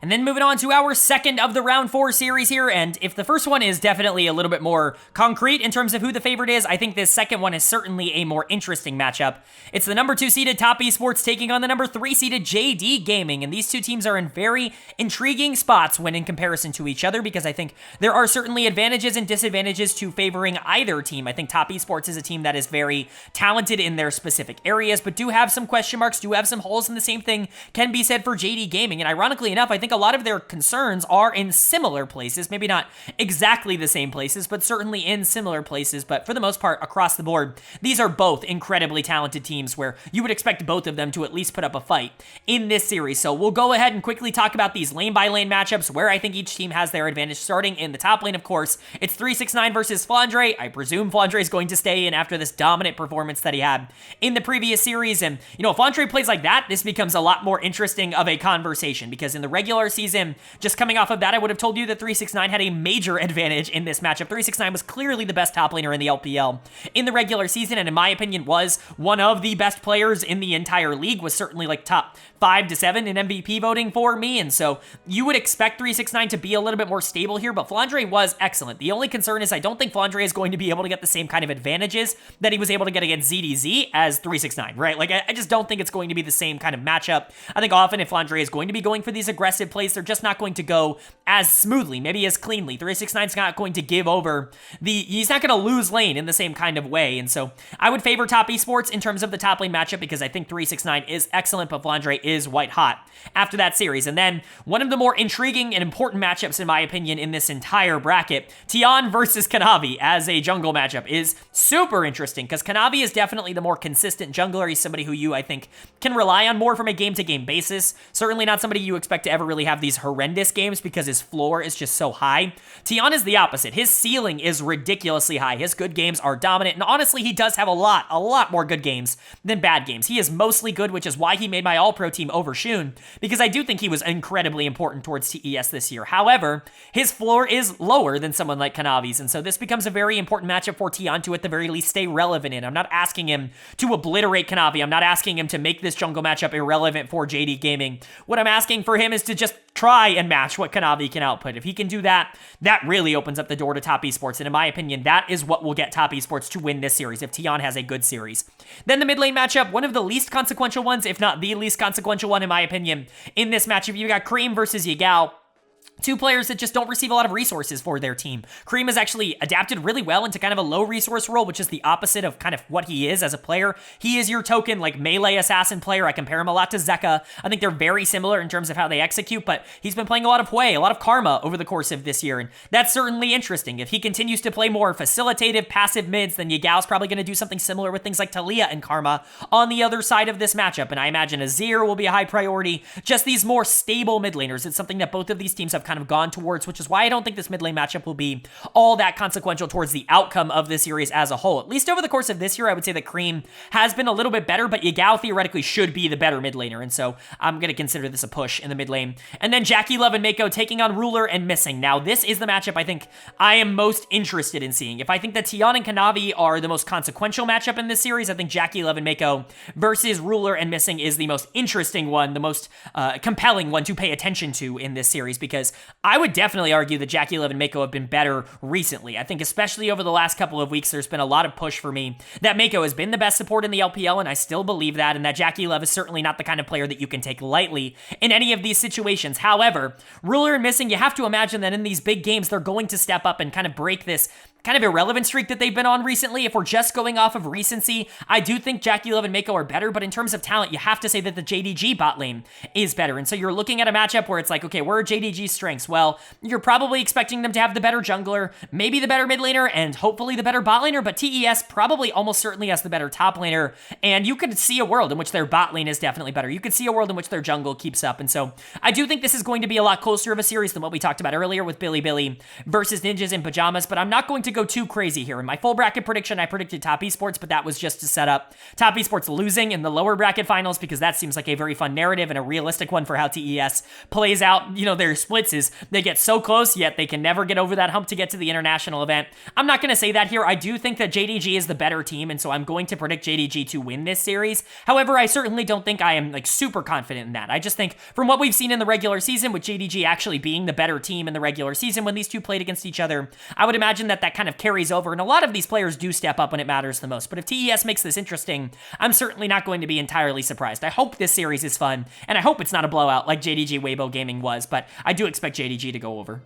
And then moving on to our second of the round 4 series here, and if the first one is definitely a little bit more concrete in terms of who the favorite is, I think this second one is certainly a more interesting matchup. It's the number 2 seeded Top Esports taking on the number 3 seeded JD Gaming, and these two teams are in very intriguing spots when in comparison to each other, because I think there are certainly advantages and disadvantages to favoring either team. I think Top Esports is a team that is very talented in their specific areas, but do have some question marks, do have some holes, and the same thing can be said for JD Gaming. And ironically enough, I think a lot of their concerns are in similar places, maybe not exactly the same places, but certainly in similar places. But for the most part, across the board, these are both incredibly talented teams where you would expect both of them to at least put up a fight in this series. So we'll go ahead and quickly talk about these lane by lane matchups where I think each team has their advantage. Starting in the top lane, of course, it's 369 versus Flandre. I presume Flandre is going to stay in after this dominant performance that he had in the previous series. And, you know, if Flandre plays like that, this becomes a lot more interesting of a conversation, because in the regular season, just coming off of that, I would have told you that 369 had a major advantage in this matchup. 369 was clearly the best top laner in the LPL in the regular season, and in my opinion was one of the best players in the entire league, was certainly like top 5 to 7 in MVP voting for me, and so you would expect 369 to be a little bit more stable here, but Flandre was excellent. The only concern is I don't think Flandre is going to be able to get the same kind of advantages that he was able to get against ZDZ as 369, right? Like, I just don't think it's going to be the same kind of matchup. I think often if Flandre is going to be going for these aggressive plays, they're just not going to go as smoothly, maybe as cleanly. 369 is not going to give over he's not going to lose lane in the same kind of way, and so I would favor Top Esports in terms of the top lane matchup, because I think 369 is excellent, but Flandre is white hot after that series. And then one of the more intriguing and important matchups, in my opinion, in this entire bracket, Tian versus Kanavi as a jungle matchup, is super interesting, because Kanavi is definitely the more consistent jungler. He's somebody who you, I think, can rely on more from a game-to-game basis. Certainly not somebody you expect to ever really have these horrendous games, because his floor is just so high. Tian is the opposite. His ceiling is ridiculously high. His good games are dominant, and honestly, he does have a lot more good games than bad games. He is mostly good, which is why he made my All-Pro team over Shun, because I do think he was incredibly important towards TES this year. However, his floor is lower than someone like Kanavi's, and so this becomes a very important matchup for Tian to at the very least stay relevant in. I'm not asking him to obliterate Kanavi. I'm not asking him to make this jungle matchup irrelevant for JD Gaming. What I'm asking for him is to just try and match what Kanavi can output. If he can do that, that really opens up the door to Top Esports, and in my opinion, that is what will get Top Esports to win this series, if Tian has a good series. Then the mid lane matchup, one of the least consequential ones, if not the least consequential one in my opinion, in this matchup, you got Cream versus Yagao. Two players that just don't receive a lot of resources for their team. Cream has actually adapted really well into kind of a low resource role, which is the opposite of kind of what he is as a player. He is your token, like, melee assassin player. I compare him a lot to Zeka. I think they're very similar in terms of how they execute, but he's been playing a lot of Hwei, a lot of Karma over the course of this year, and that's certainly interesting. If he continues to play more facilitative, passive mids, then Yagao's probably going to do something similar with things like Talia and Karma on the other side of this matchup, and I imagine Azir will be a high priority. Just these more stable mid laners. It's something that both of these teams have kind of gone towards, which is why I don't think this mid lane matchup will be all that consequential towards the outcome of this series as a whole. At least over the course of this year, I would say that Cream has been a little bit better, but Yagao theoretically should be the better mid laner, and so I'm going to consider this a push in the mid lane. And then Jackie Love and Mako taking on Ruler and Missing. Now, this is the matchup I think I am most interested in seeing. If I think that Tian and Kanavi are the most consequential matchup in this series, I think Jackie Love and Mako versus Ruler and Missing is the most interesting one, the most compelling one to pay attention to in this series, because I would definitely argue that Jackie Love and Mako have been better recently. I think especially over the last couple of weeks, there's been a lot of push for me that Mako has been the best support in the LPL, and I still believe that, and that Jackie Love is certainly not the kind of player that you can take lightly in any of these situations. However, Ruler and Missing, you have to imagine that in these big games, they're going to step up and kind of break this kind of irrelevant streak that they've been on recently. If we're just going off of recency, I do think Jackie Love and Mako are better, but in terms of talent, you have to say that the JDG bot lane is better. And so you're looking at a matchup where it's like, okay, where are JDG's strengths? Well, you're probably expecting them to have the better jungler, maybe the better mid laner, and hopefully the better bot laner, but TES probably almost certainly has the better top laner, and you could see a world in which their bot lane is definitely better. You could see a world in which their jungle keeps up, and so I do think this is going to be a lot closer of a series than what we talked about earlier with Bilibili versus Ninjas in Pyjamas, but I'm not going to to go too crazy here. In my full bracket prediction, I predicted top Esports, but that was just to set up top Esports losing in the lower bracket finals, because that seems like a very fun narrative and a realistic one for how TES plays out, their splits is they get so close, yet they can never get over that hump to get to the international event. I'm not going to say that here. I do think that JDG is the better team, and so I'm going to predict JDG to win this series. However, I certainly don't think I am super confident in that. I just think from what we've seen in the regular season, with JDG actually being the better team in the regular season when these two played against each other, I would imagine that kind of carries over, and a lot of these players do step up when it matters the most. But if TES makes this interesting, I'm certainly not going to be entirely surprised. I hope this series is fun, and I hope it's not a blowout like JDG Weibo Gaming was, but I do expect JDG to go over.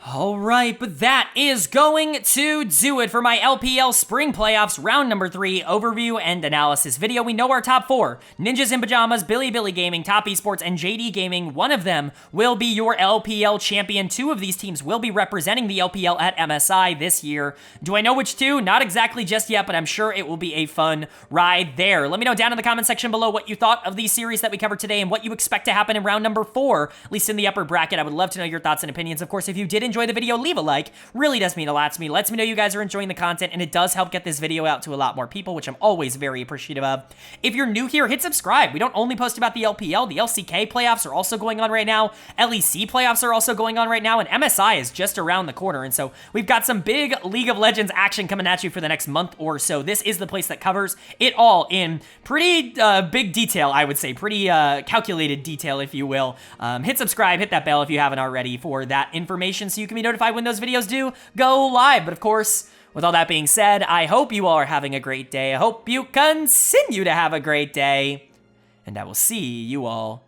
All right, but that is going to do it for my LPL Spring Playoffs Round Number 3 overview and analysis video. We know our top 4, Ninjas in Pyjamas, Bilibili Gaming, Top Esports, and JD Gaming. One of them will be your LPL champion. 2 of these teams will be representing the LPL at MSI this year. Do I know which 2? Not exactly just yet, but I'm sure it will be a fun ride there. Let me know down in the comment section below what you thought of these series that we covered today and what you expect to happen in Round Number 4, at least in the upper bracket. I would love to know your thoughts and opinions. Of course, if you did enjoy the video, leave a like. Really does mean a lot to me. Lets me know you guys are enjoying the content, and it does help get this video out to a lot more people, which I'm always very appreciative of. If you're new here, hit subscribe. We don't only post about the LPL. The LCK playoffs are also going on right now. LEC playoffs are also going on right now, and MSI is just around the corner. And so we've got some big League of Legends action coming at you for the next month or so. This is the place that covers it all in pretty big detail, I would say. Pretty calculated detail, if you will. Hit subscribe, hit that bell if you haven't already for that information so you can be notified when those videos do go live. But of course, with all that being said, I hope you all are having a great day. I hope you continue to have a great day, and I will see you all